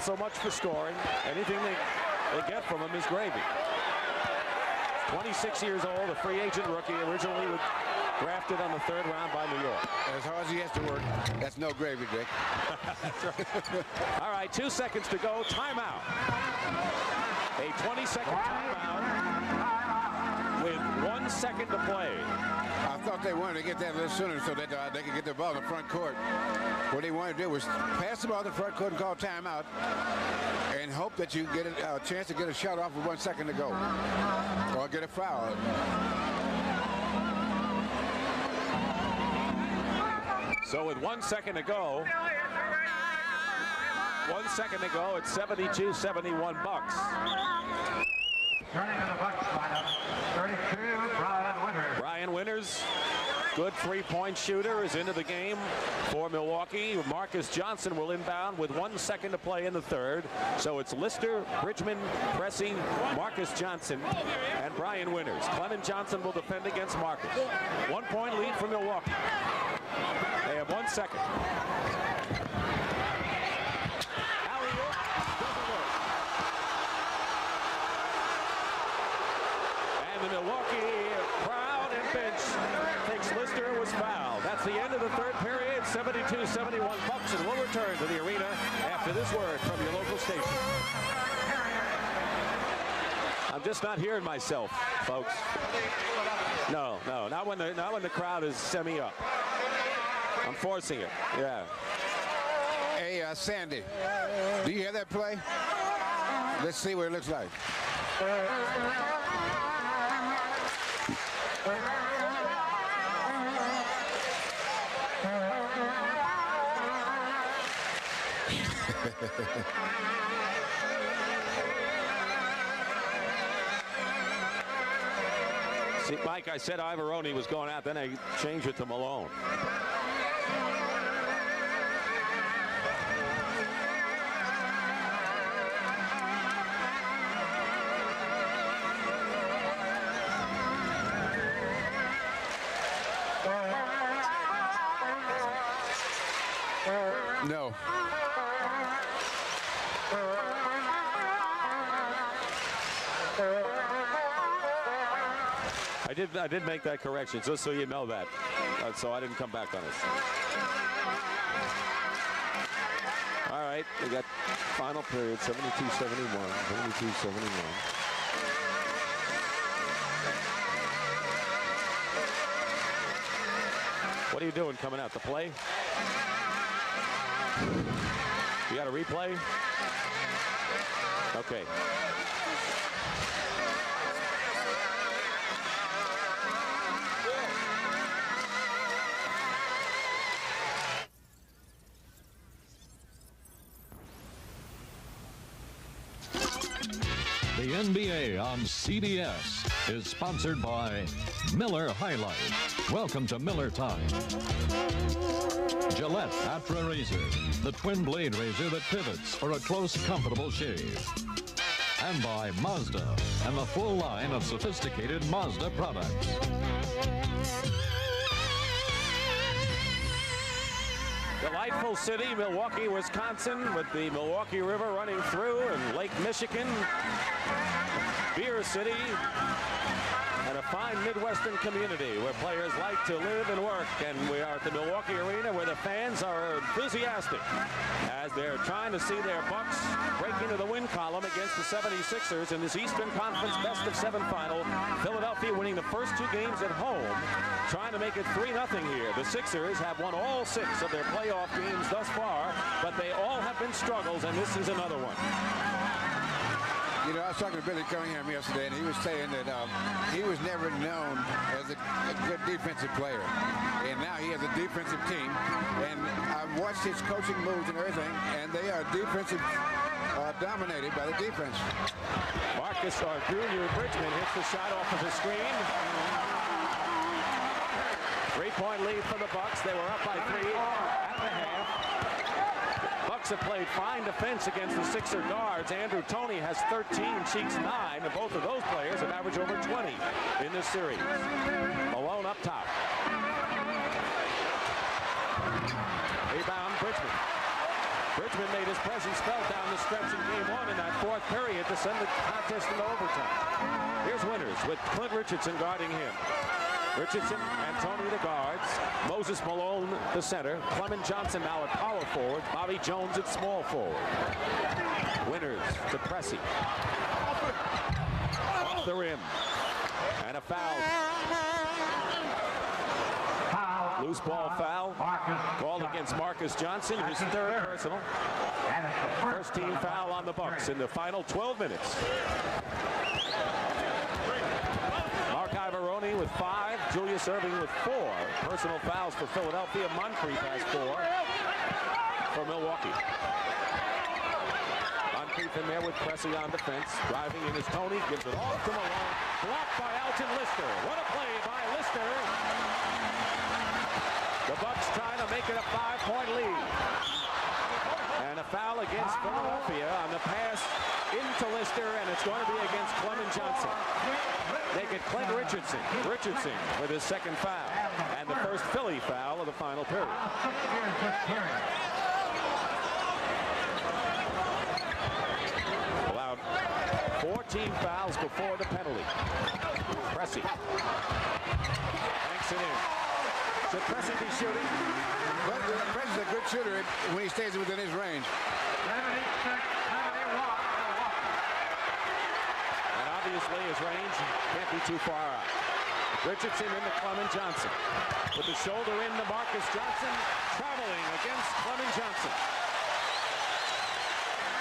so much for scoring. Anything they get from him is gravy. 26 years old, a free agent rookie, originally drafted on the 3rd round by New York. As hard as he has to work, that's no gravy, Dick. That's right. All right, 2 seconds to go. Timeout. A 20-second timeout with 1 second to play. I thought they wanted to get that a little sooner so that they could get the ball in the front court. What they wanted to do was pass the ball to the front court and call timeout and hope that you get a chance to get a shot off with 1 second to go or get a foul. So with 1 second to go, 1 second to go, it's 72-71 Bucks. Turning to the Bucks lineup, 32, Brian Winters. Brian Winters, good three-point shooter, is into the game for Milwaukee. Marcus Johnson will inbound with 1 second to play in the 3rd. So it's Lister, Bridgman, Pressey, Marcus Johnson, and Brian Winters. Clement Johnson will defend against Marcus. 1 point lead for Milwaukee. They have 1 second. Alley-oop, doesn't work. And the Milwaukee crowd and bench thinks Lister was fouled. That's the end of the 3rd period. 72-71 Bucks, and we'll return to the arena after this word from your local station. I'm just not hearing myself, folks. No, not when the crowd is semi-up. I'm forcing it. Yeah. Hey, Sandy, do you hear that play? Let's see what it looks like. See, Mike, I said Ivoroni was going out, then I changed it to Malone. No. I did make that correction, just so you know that. So I didn't come back on it. All right, we got final period, 72-71, 72-71. What are you doing coming out to play? You got a replay? Okay. The NBA on CBS is sponsored by Miller High Life. Welcome to Miller Time. Gillette Atra Razor, the twin blade razor that pivots for a close, comfortable shave. And by Mazda and the full line of sophisticated Mazda products. Delightful city, Milwaukee, Wisconsin, with the Milwaukee River running through, and Lake Michigan, Beer City, and a fine Midwestern community where players like to live and work. And we are at the Milwaukee Arena where the fans are enthusiastic as they're trying to see their Bucks break into the win column against the 76ers in this Eastern Conference best-of-7 final. Philadelphia winning the first 2 games at home, trying to make it 3-0 here. The Sixers have won all 6 of their playoff games thus far, but they all have been struggles, and this is another one. You know, I was talking to Billy Cunningham yesterday, and he was saying that he was never known as a good defensive player. And now he has a defensive team. And I've watched his coaching moves and everything, and they are defensive, dominated by the defense. Marcus, or Junior Bridgman, hits the shot off of the screen. 3-point lead for the Bucks. They were up by 3 at the half. Bucks have played fine defense against the Sixer guards. Andrew Toney has 13, Cheeks 9, and both of those players have averaged over 20 in this series. Malone up top. Rebound, Bridgman. Bridgman made his presence felt down the stretch in game one in that fourth period to send the contest into overtime. Here's Winters with Clint Richardson guarding him. Richardson and Tony the guards. Moses Malone the center. Clement Johnson now at power forward. Bobby Jones at small forward. Winters to Pressey. Off the rim. And a foul. Loose ball foul called against Marcus Johnson, his third personal. First team foul on the Bucks in the final 12 minutes. Mark Ivaroni with 5, Julius Erving with 4 personal fouls for Philadelphia. Moncrief has 4 for Milwaukee. Moncrief in there with Pressey on defense. Driving in is Tony, gives it off to Malone. Blocked by Alton Lister. What a play by Lister. The Bucks trying to make it a 5-point lead. And a foul against Philadelphia on the pass into Lister, and it's going to be against Clement Johnson. They get Clint Richardson. Richardson with his second foul. And the first Philly foul of the final period. Allowed 14 fouls before the penalty. Pressey. Banks it in. Should Pressey be shooting? Well, Pressey's a good shooter when he stays within his range. And obviously his range can't be too far out. Richardson into Clement Johnson. With the shoulder in to Marcus Johnson, traveling against Clement Johnson.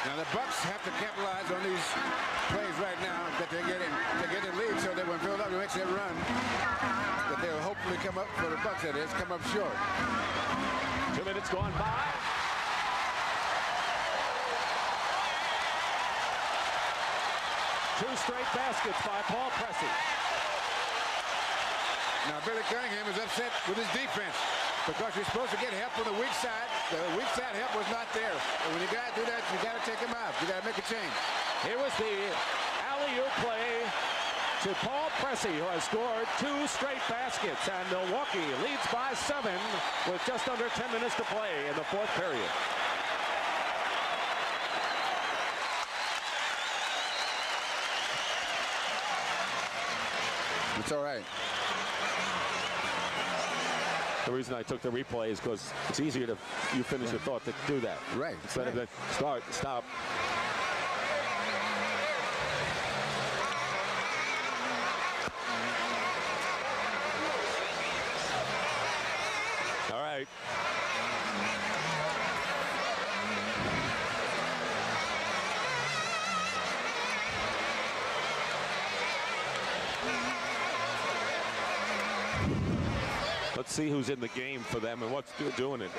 Now the Bucks have to capitalize on these plays right now that they're getting lead, so that when Philadelphia makes that run, that they'll hopefully come up for the Bucks. That is, come up short. 2 minutes gone by. Two straight baskets by Paul Pressey. Now Billy Cunningham is upset with his defense because you're supposed to get help on the weak side. The weak side help was not there. And when you got to do that, you got to take him out. You got to make a change. Here was the alley-oop play to Paul Pressey, who has scored 2 straight baskets, and Milwaukee leads by 7 with just under 10 minutes to play in the fourth period. It's all right. The reason I took the replay is because it's easier to you finish your thought to do that. Right. Instead of the stop. All right. Let's see who's in the game for them and what's doing it.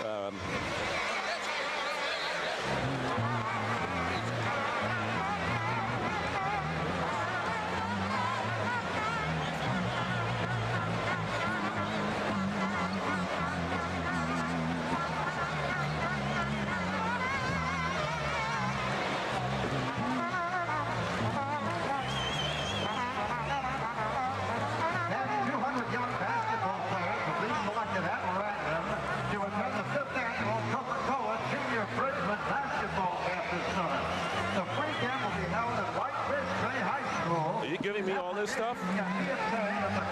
Giving me all this stuff?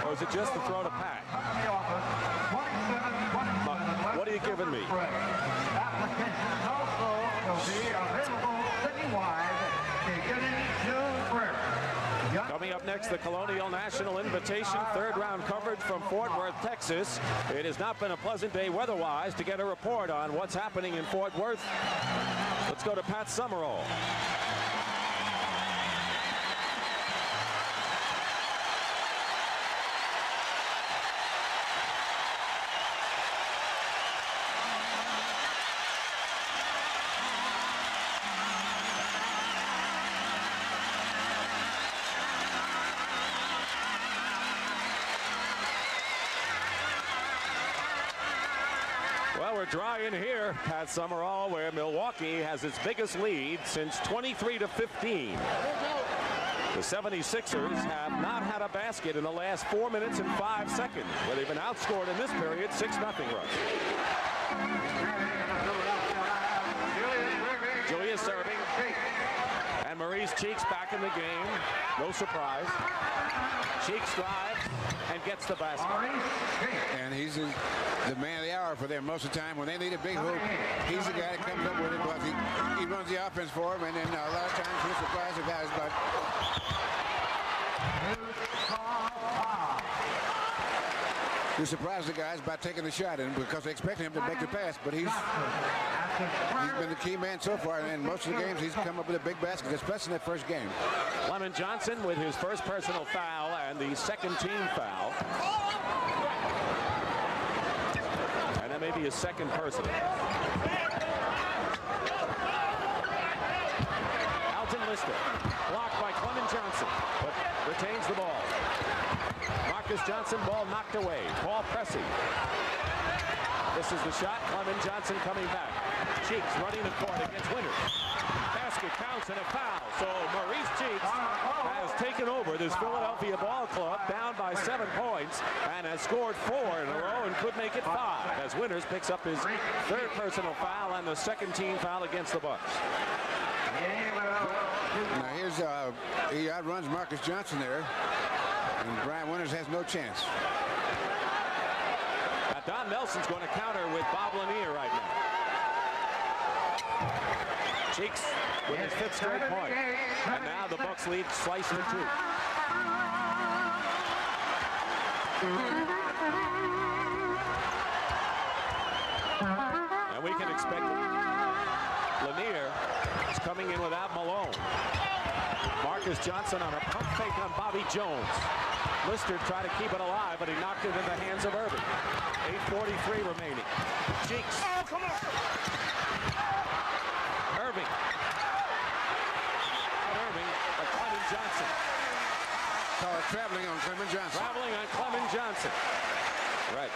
Or is it just to throw to Pat? What are you giving me? Applications also will be available citywide beginning June 1st. Coming up next, the Colonial National Invitation, third round coverage from Fort Worth, Texas. It has not been a pleasant day weather-wise. To get a report on what's happening in Fort Worth, let's go to Pat Summerall. Well, we're dry in here, Pat Summerall, where Milwaukee has its biggest lead since 23-15. The 76ers have not had a basket in the last 4 minutes and 5 seconds, where they've been outscored in this period 6-0 run. Julius serving. And Maurice Cheeks back in the game. No surprise. Cheeks drives and gets the basket. And he's the man of the hour for them most of the time. When they need a big hoop, he's the guy that comes up with it. But he runs the offense for them, and then a lot of times he'll surprise the guys. But you surprise the guys by taking the shot in because they expect him to make the pass, but he's been the key man so far, and in most of the games he's come up with a big basket, especially in that first game. Clement Johnson with his first personal foul and the second team foul. And that may be his second personal. Alton Lister blocked by Clement Johnson, but retains the ball. Marcus Johnson, ball knocked away. Paul Pressey. This is the shot. Clement Johnson coming back. Cheeks running the court against Winters. Basket counts and a foul. So Maurice Cheeks has taken over this Philadelphia ball club down by 7 points and has scored 4 in a row and could make it 5 as Winters picks up his third personal foul and the second team foul against the Bucks. Now here's he outruns Marcus Johnson there. And Brian Winters has no chance. Now Don Nelson's going to counter with Bob Lanier right now. Cheeks with his 5th straight point. And now the Bucks lead slice for 2. And we can expect Lanier is coming in without Malone. Marcus Johnson on a pump fake on Bobby Jones. Lister tried to keep it alive, but he knocked it in the hands of Irving. 8:43 remaining. Cheeks. Oh, come on. Irving. Not Irving, but Clement Johnson. Call it traveling on Clement Johnson. Traveling on Clement Johnson. Right.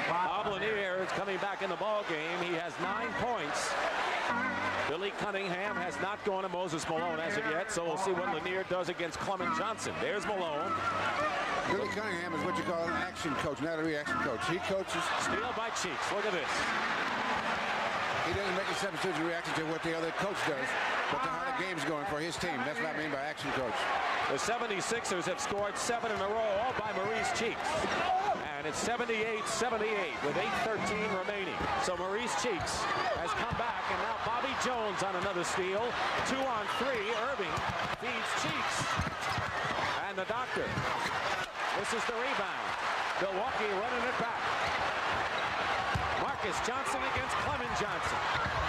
Bob Lanier is coming back in the ball game. He has 9 points. Billy Cunningham has not gone to Moses Malone as of yet, so we'll see what Lanier does against Clement Johnson. There's Malone. Billy Cunningham is what you call an action coach, not a reaction coach. He coaches. Steal by Cheeks. Look at this. He doesn't make a substitution reaction to what the other coach does, but to how the game's going for his team. That's what I mean by action coach. The 76ers have scored 7 in a row, all by Maurice Cheeks. And it's 78-78 with 8:13 remaining. So Maurice Cheeks has come back, and now Bobby Jones on another steal. 2 on 3. Irving feeds Cheeks. And the doctor. This is the rebound. Milwaukee running it back. Marcus Johnson against Clement Johnson.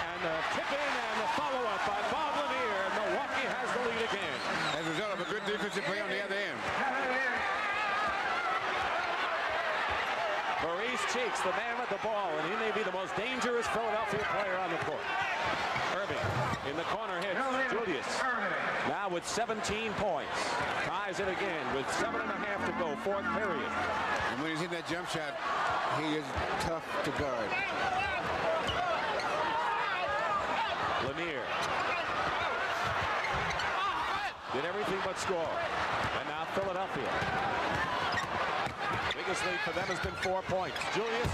And the tip-in and the follow-up by Bob Lanier. And Milwaukee has the lead again. As a result of a good defensive play on the other end. Maurice Cheeks, the man with the ball, and he may be the most dangerous Philadelphia player on the court. Irving in the corner hits Julius. Now with 17 points. Ties it again with 7.5 to go, 4th period. And when he's in that jump shot, he is tough to guard. Lanier did everything but score. And now Philadelphia. Biggest lead for them has been 4 points. Julius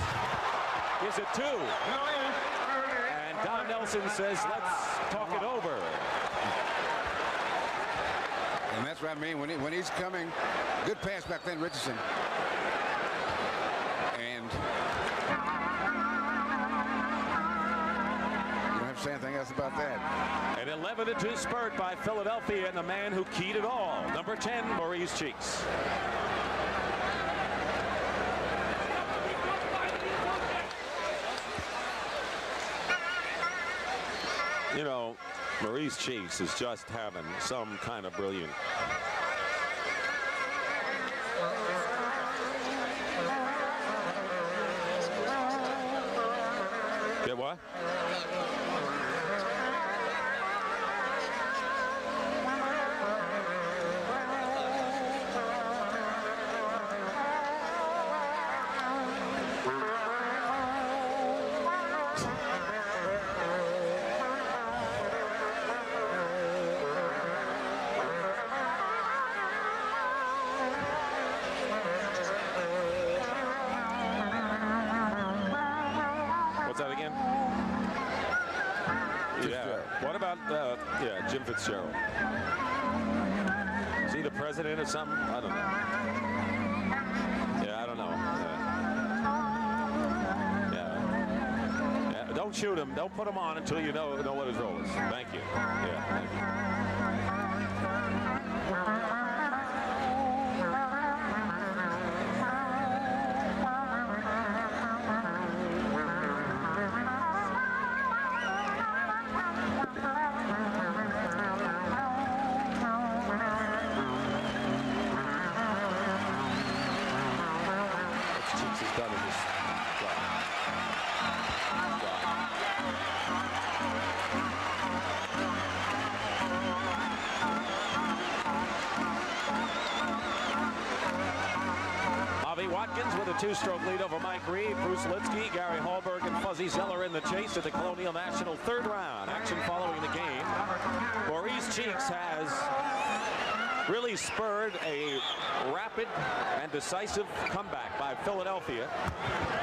gives it 2. And Don Nelson says, let's talk it over. And that's what I mean when he's coming. Good pass back then, Richardson. And you don't have to say anything else about that. An 11-2 spurt by Philadelphia, and the man who keyed it all, number 10, Maurice Cheeks. You know, Maurice Cheeks is just having some kind of brilliant. Get what? Yeah, Jim Fitzgerald. Is he the president or something? I don't know. Yeah, I don't know. Yeah. Don't shoot him. Don't put him on until you know what his role is. Thank you. Yeah, thank you. With a two-stroke lead over Mike Reed, Bruce Litsky, Gary Hallberg, and Fuzzy Zeller in the chase at the Colonial National third round. Action following the game. Maurice Cheeks has really spurred a rapid and decisive comeback by Philadelphia.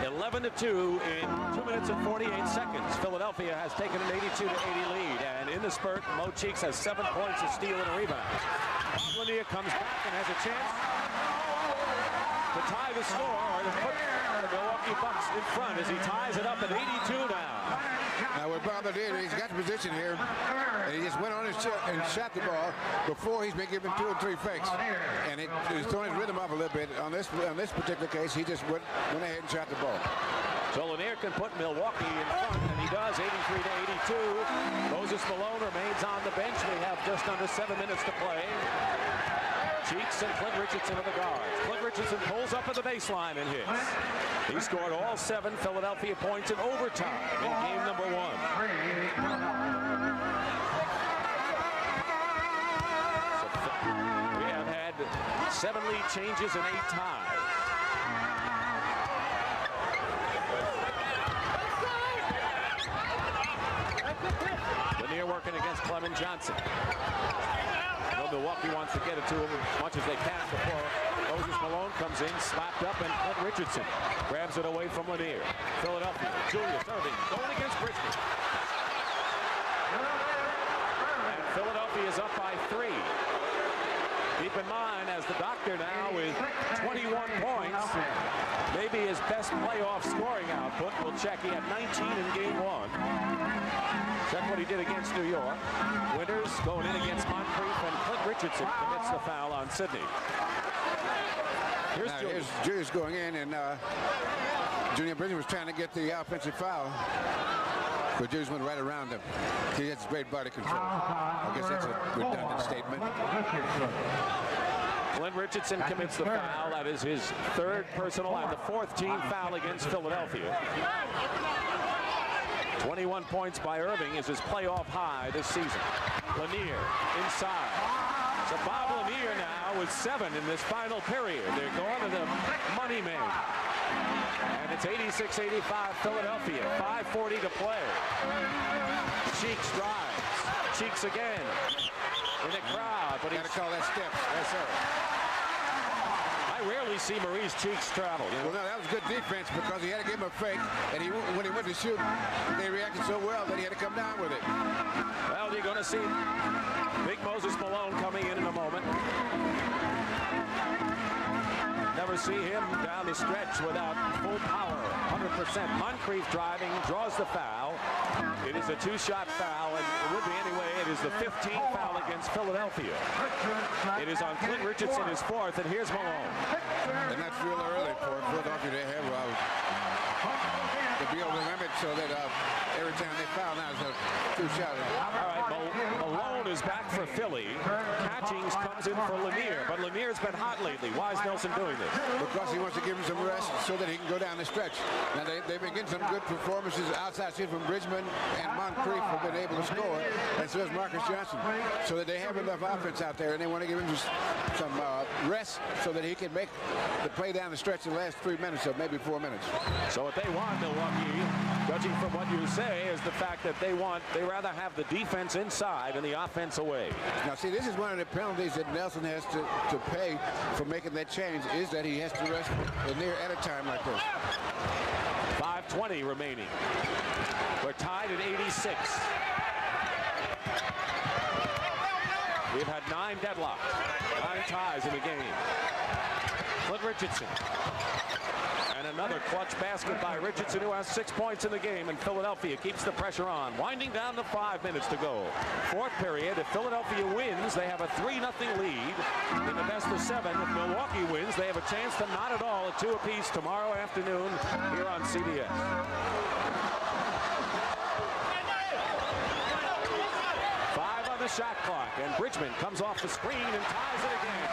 11-2 in 2 minutes and 48 seconds. Philadelphia has taken an 82-80 lead, and in the spurt, Mo Cheeks has 7 points, a steal, and a rebound. Lanier comes back and has a chance to tie the score or to put the Milwaukee Bucks in front as he ties it up at 82 now. Now what Bob did, he's got the position here, and he just went on his and shot the ball before he's been given 2 and 3 fakes, and he's throwing his rhythm off a little bit. On this particular case, he just went ahead and shot the ball. So Lanier can put Milwaukee in front, and he does, 83-82. Moses Malone remains on the bench. We have just under 7 minutes to play. Cheeks and Clint Richardson are the guards. Clint Richardson pulls up at the baseline and hits. He scored all 7 Philadelphia points in overtime in game number 1. So we have had 7 lead changes and 8 ties. Lanier working against Clement Johnson. Milwaukee wants to get it to him as much as they can before Moses Malone comes in, slapped up, and Clint Richardson grabs it away from Lanier. Philadelphia, Julius Erving going against Brisbane. And Philadelphia is up by 3. Keep in mind, as the doctor now with 21 points, maybe his best playoff scoring output. We'll check. He had 19 in game 1. Check what he did against New York. Winters going in against Moncrief, and Clint Richardson commits the foul on Sydney. Here's Julius going in, and Junior Brisbane was trying to get the offensive foul, but Julius went right around him. He has great body control. I guess that's a redundant statement. Clint Richardson commits the foul. That is his 3rd personal and the 4th team foul against Philadelphia. 21 points by Irving is his playoff high this season. Lanier inside. So Bob Lanier now with 7 in this final period. They're going to the money man. And it's 86-85 Philadelphia. 5:40 to play. Cheeks drives. Cheeks again. In the crowd. But he's got to call that steps. Yes, sir. I rarely see Maurice Cheeks travel. Well, no, that was good defense because he had to give him a fake, and when he went to shoot, they reacted so well that he had to come down with it. Well, you're going to see Big Moses Malone coming in a moment. Never see him down the stretch without full power, 100%. Moncrief driving, draws the foul. It is a 2-shot foul, and it would be anyway. It is the 15th foul against Philadelphia. It is on Clint Richardson, his 4th, and here's Malone. And that's real early for Philadelphia to have to be able to limit so that every time they foul now it's a 2-shot. All right, Malone is back for Philly. Catchings comes in for Lanier, but Lanier's been hot lately. Why is Nelson doing this? Because he wants to give him some rest so that he can go down the stretch. Now they've been getting some good performances outside from Bridgman, and Moncrief have been able to score, and so has Marcus Johnson, so that they have enough offense out there, and they want to give him some rest so that he can make the play down the stretch in the last 3 minutes or maybe 4 minutes. So what they want, Milwaukee, judging from what you say, is the fact that they rather have the defense inside and the offense away. Now see, this is one of the penalties that Nelson has to pay for making that change, is that he has to rest Lanier at a time like this. 5:20 remaining. We're tied at 86. We've had 9 deadlocks, 9 ties in the game. Clint Richardson. And another clutch basket by Richardson, who has 6 points in the game, and Philadelphia keeps the pressure on. Winding down to 5 minutes to go. 4th period. If Philadelphia wins, they have a 3-0 lead in the best of 7. If Milwaukee wins, they have a chance to knot it all at 2 apiece tomorrow afternoon here on CBS. The shot clock, and Bridgman comes off the screen and ties it again.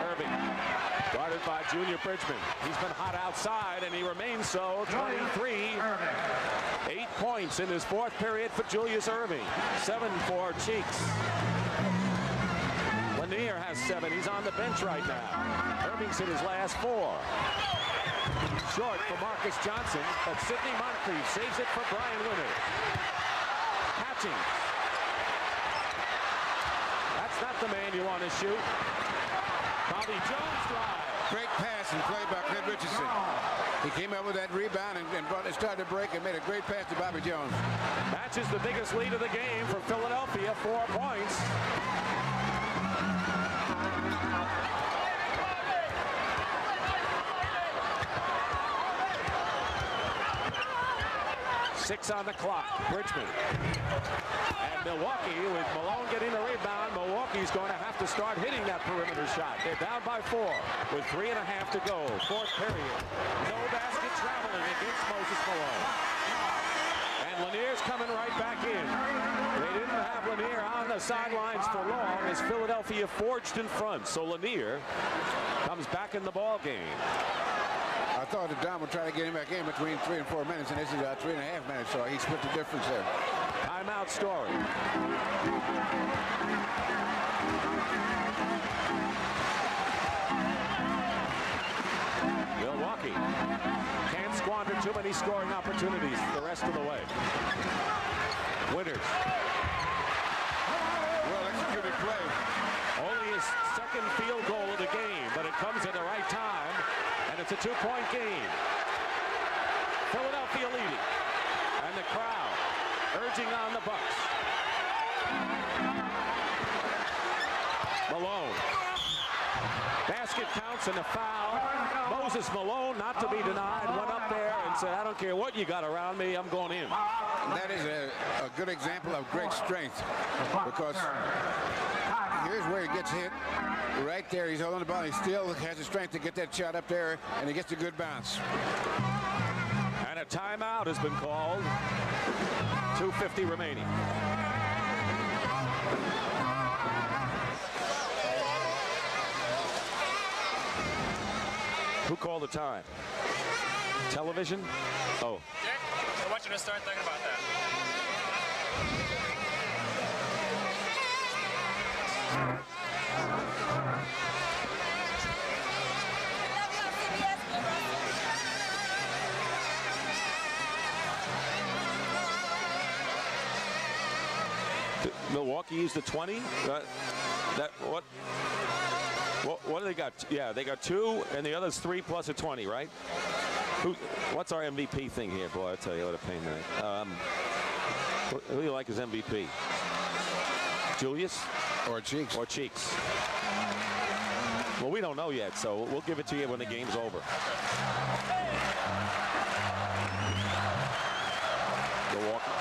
Irving, guarded by Junior Bridgman. He's been hot outside, and he remains so. 23, 8 points in his 4th period for Julius Irving. 7 for Cheeks. Lanier has 7. He's on the bench right now. Irving's hit his last 4. Short for Marcus Johnson, but Sidney Moncrief saves it for Brian Winter. Catching. That's not the man you want to shoot. Bobby Jones drive. Great pass and play by Clint Richardson. He came up with that rebound and started to break and made a great pass to Bobby Jones. Matches the biggest lead of the game for Philadelphia, 4 points. Six on the clock. Bridgman. And Milwaukee, with Malone getting the rebound, Milwaukee's going to have to start hitting that perimeter shot. They're down by 4 with 3.5 to go. 4th period. No basket traveling against Moses Malone. And Lanier's coming right back in. They didn't have Lanier on the sidelines for long as Philadelphia forged in front. So Lanier comes back in the ball game. I thought that Don would try to get him back in between 3 and 4 minutes, and this is 3.5 minutes, so he split the difference there. Timeout Story. Milwaukee can't squander too many scoring opportunities the rest of the way. Winters. Well executed play. Only his 2nd field goal of the game, but it comes at the right time, and it's a 2-point game. Philadelphia leading, and the crowd urging on the Bucks. Malone. Basket counts and a foul. Moses Malone, not to be denied, went up there and said, I don't care what you got around me, I'm going in. That is a good example of great strength, because here's where he gets hit. Right there, he's holding the ball. He still has the strength to get that shot up there, and he gets a good bounce. And a timeout has been called. 2:50 remaining. Who called the time? Television? Oh. Dick, I want you to start thinking about that. Milwaukee used the 20. What do they got? Yeah, they got 2, and the other's 3 plus a 20, right? What's our MVP thing here, boy? I tell you what a pain that. Who do you like as MVP? Julius or Cheeks? Or Cheeks. Well, we don't know yet, so we'll give it to you when the game's over. Milwaukee.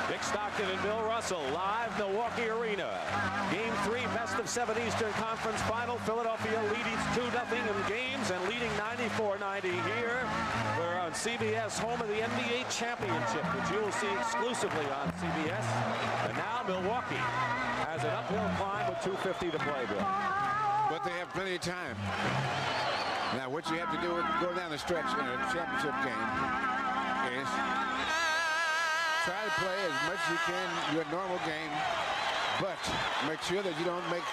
Dick Stockton and Bill Russell, live Milwaukee Arena. Game 3, best of 7 Eastern Conference Final. Philadelphia leading 2-0 in games and leading 94-90 here. We're on CBS, home of the NBA Championship, which you will see exclusively on CBS. And now Milwaukee has an uphill climb with 2:50 to play, Bill. But they have plenty of time. Now, what you have to do go down the stretch in a championship game is try to play as much as you can your normal game, but make sure that you don't make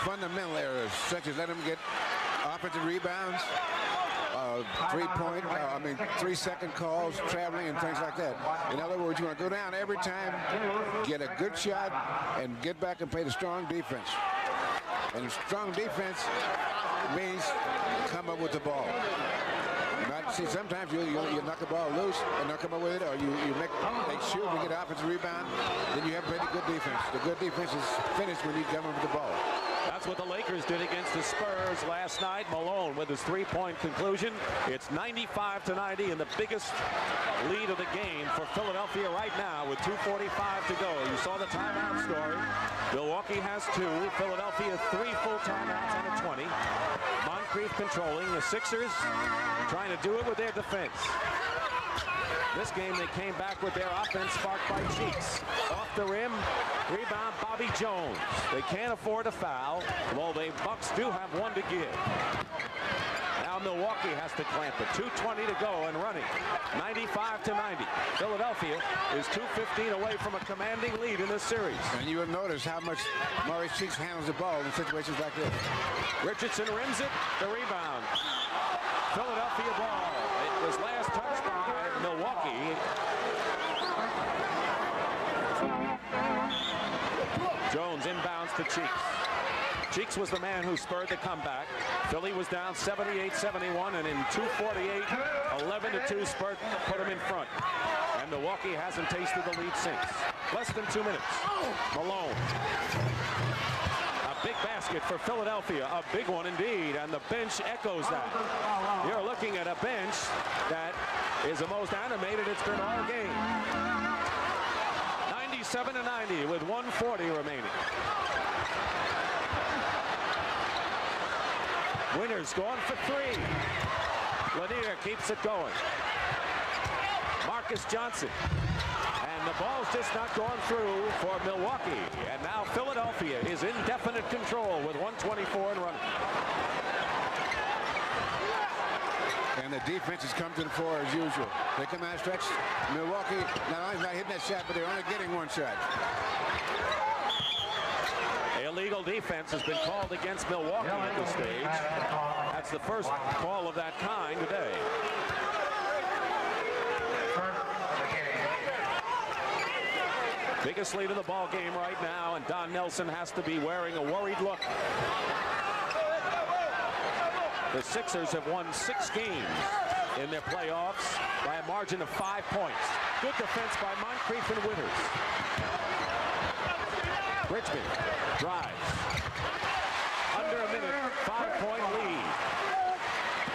fundamental errors, such as let them get offensive rebounds, 3-second calls, traveling, and things like that. In other words, you want to go down every time, get a good shot, and get back and play the strong defense. And strong defense means come up with the ball. See, sometimes you knock the ball loose and not come up with it, or you make shoot and get offensive rebound, then you have pretty good defense. The good defense is finished when you come up with the ball. That's what the Lakers did against the Spurs last night. Malone with his three-point conclusion. It's 95-90, and the biggest lead of the game for Philadelphia right now with 2:45 to go. You saw the timeout story. Milwaukee has 2. Philadelphia 3 full timeouts and a 20. Moncrief controlling. The Sixers trying to do it with their defense. This game they came back with their offense sparked by Cheeks. Off the rim, rebound Bobby Jones. They can't afford a foul, although the Bucks do have one to give. Now Milwaukee has to clamp it. 2:20 to go and running. 95-90. Philadelphia is 2:15 away from a commanding lead in this series. And you will notice how much Maurice Cheeks handles the ball in situations like this. Richardson rims it. The rebound. Philadelphia ball. It was last touched by Milwaukee. Jones inbounds to Cheeks. Cheeks was the man who spurred the comeback. Philly was down 78-71, and in 2:48, 11-2 spurt put them in front. And Milwaukee hasn't tasted the lead since. Less than 2 minutes. Malone. A big basket for Philadelphia, a big one indeed, and the bench echoes that. You're looking at a bench that is the most animated it's been all game. 97-90 with 1:40 remaining. Winters going for 3. Lanier keeps it going. Marcus Johnson. And the ball's just not going through for Milwaukee. And now Philadelphia is in definite control with 1:24 and running. And the defense has come to the fore as usual. They come out of stretch. Milwaukee not only not hitting that shot, but they're only getting one shot. Illegal defense has been called against Milwaukee at this stage. That's the first call of that kind today. Biggest lead of the ball game right now, and Don Nelson has to be wearing a worried look. The Sixers have won 6 games in their playoffs by a margin of 5 points. Good defense by Moncrief and Winters. Richmond drives. Under a minute, 5-point lead.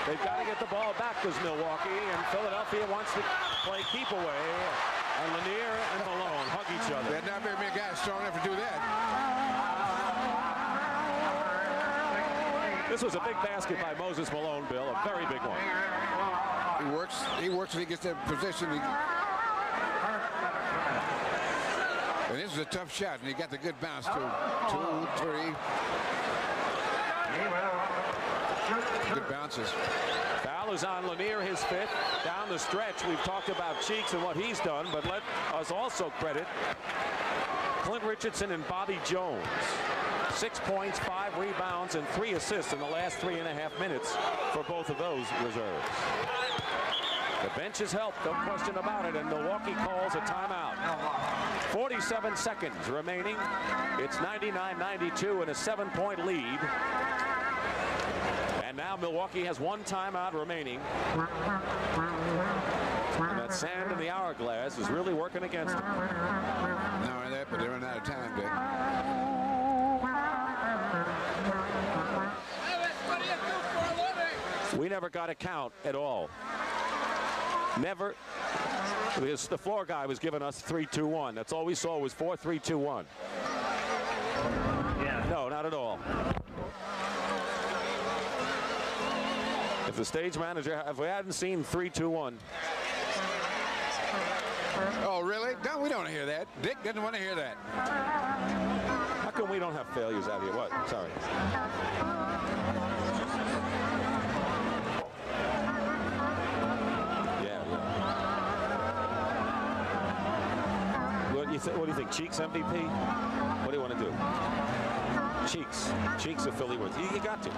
They've got to get the ball back as Milwaukee, and Philadelphia wants to play keep away. And Lanier and Malone hug each other. There's not very many guys strong enough to do that. This was a big basket by Moses Malone, Bill. A very big one. He works and he gets that position. And this is a tough shot, and he got the good bounce too. 2, 3. Good bounces. Foul is on Lanier, his 5th. Down the stretch, we've talked about Cheeks and what he's done, but let us also credit Clint Richardson and Bobby Jones. 6 points, 5 rebounds, and 3 assists in the last 3.5 minutes for both of those reserves. The bench has helped, no question about it, and Milwaukee calls a timeout. 47 seconds remaining. It's 99-92 and a 7-point lead. And now Milwaukee has 1 timeout remaining. And that sand in the hourglass is really working against them. Not only that, but they're running out of time, Dick. We never got a count at all. Never. Because the floor guy was giving us 3-2-1. That's all we saw was 4-3-2-1. Yeah. No, not at all. If the stage manager, if we hadn't seen 3-2-1. Oh, really? No, we don't hear that. Dick doesn't want to hear that. How come we don't have failures out here? What? Sorry. What do you think? Cheeks MVP? What do you want to do? Cheeks. Cheeks of Philly Woods. You got to.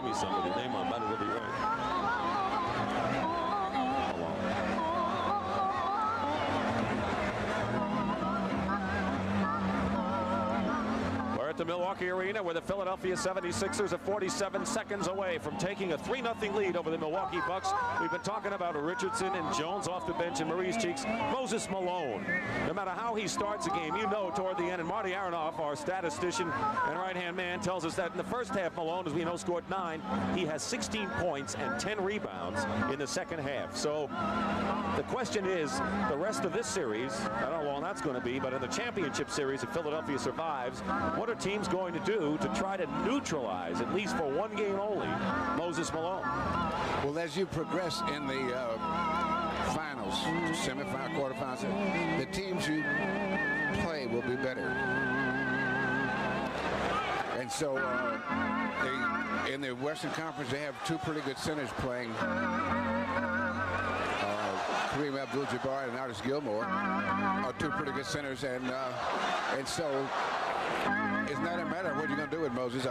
me somebody. Name on, but it'll be right. At the Milwaukee Arena, where the Philadelphia 76ers are 47 seconds away from taking a 3-0 lead over the Milwaukee Bucks. We've been talking about Richardson and Jones off the bench and Marie's cheeks. Moses Malone, no matter how he starts a game, you know toward the end, and Marty Aronoff, our statistician and right-hand man, tells us that in the first half, Malone, as we know, scored 9. He has 16 points and 10 rebounds in the second half. So the question is, the rest of this series, I don't know how long that's going to be, but in the championship series, if Philadelphia survives, what are teams going to do to try to neutralize, at least for one game only, Moses Malone? Well, as you progress in the finals, semifinal, quarterfinals, the teams you play will be better. And so in the Western Conference, they have two pretty good centers playing. Kareem Abdul-Jabbar and Artis Gilmore are two pretty good centers, and so it's not a matter of what you're going to do with Moses.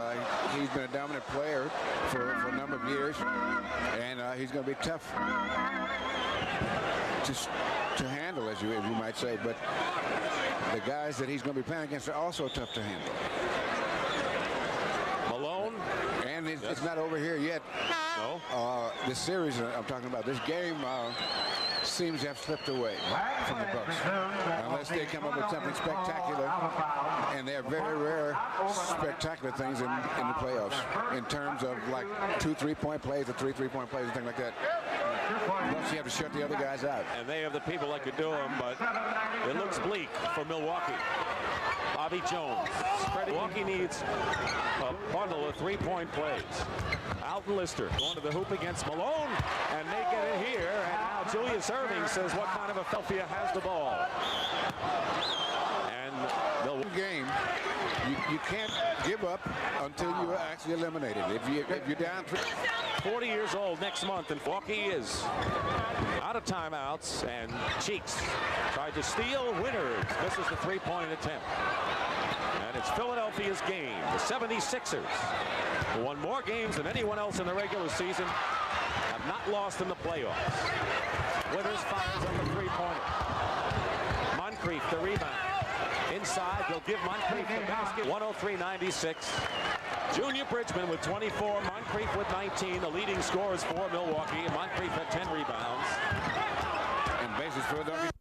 He's been a dominant player for a number of years, and he's going to be tough to handle, as you might say. But the guys that he's going to be playing against are also tough to handle. Malone, and it's not over here yet. No. This series I'm talking about, this game seems to have slipped away from the Bucks, unless they come up with something spectacular, and they're very rare spectacular things in the playoffs in terms of like 2 3-point plays or 3 3-point plays and things like that. Plus you have to shut the other guys out. And they have the people that could do them, but it looks bleak for Milwaukee. Bobby Jones. Milwaukee needs a bundle of 3-point plays. Alton Lister going to the hoop against Malone, and they get it here. And now Julius Erving says what kind of a Philadelphia has the ball. And the game, you can't give up until you are actually eliminated. If you're down 40 years old next month, and Milwaukee is out of timeouts, and Cheeks tried to steal. Winners. This is the 3-point attempt. And it's Philadelphia's game. The 76ers, who won more games than anyone else in the regular season, have not lost in the playoffs. Winners fires on the 3-pointer. Moncrief, the rebound. Inside, they'll give Moncrief the basket. 103-96. Junior Bridgman with 24, Moncrief with 19. The leading scorers for Milwaukee. Moncrief had 10 rebounds. And bases for Philadelphia.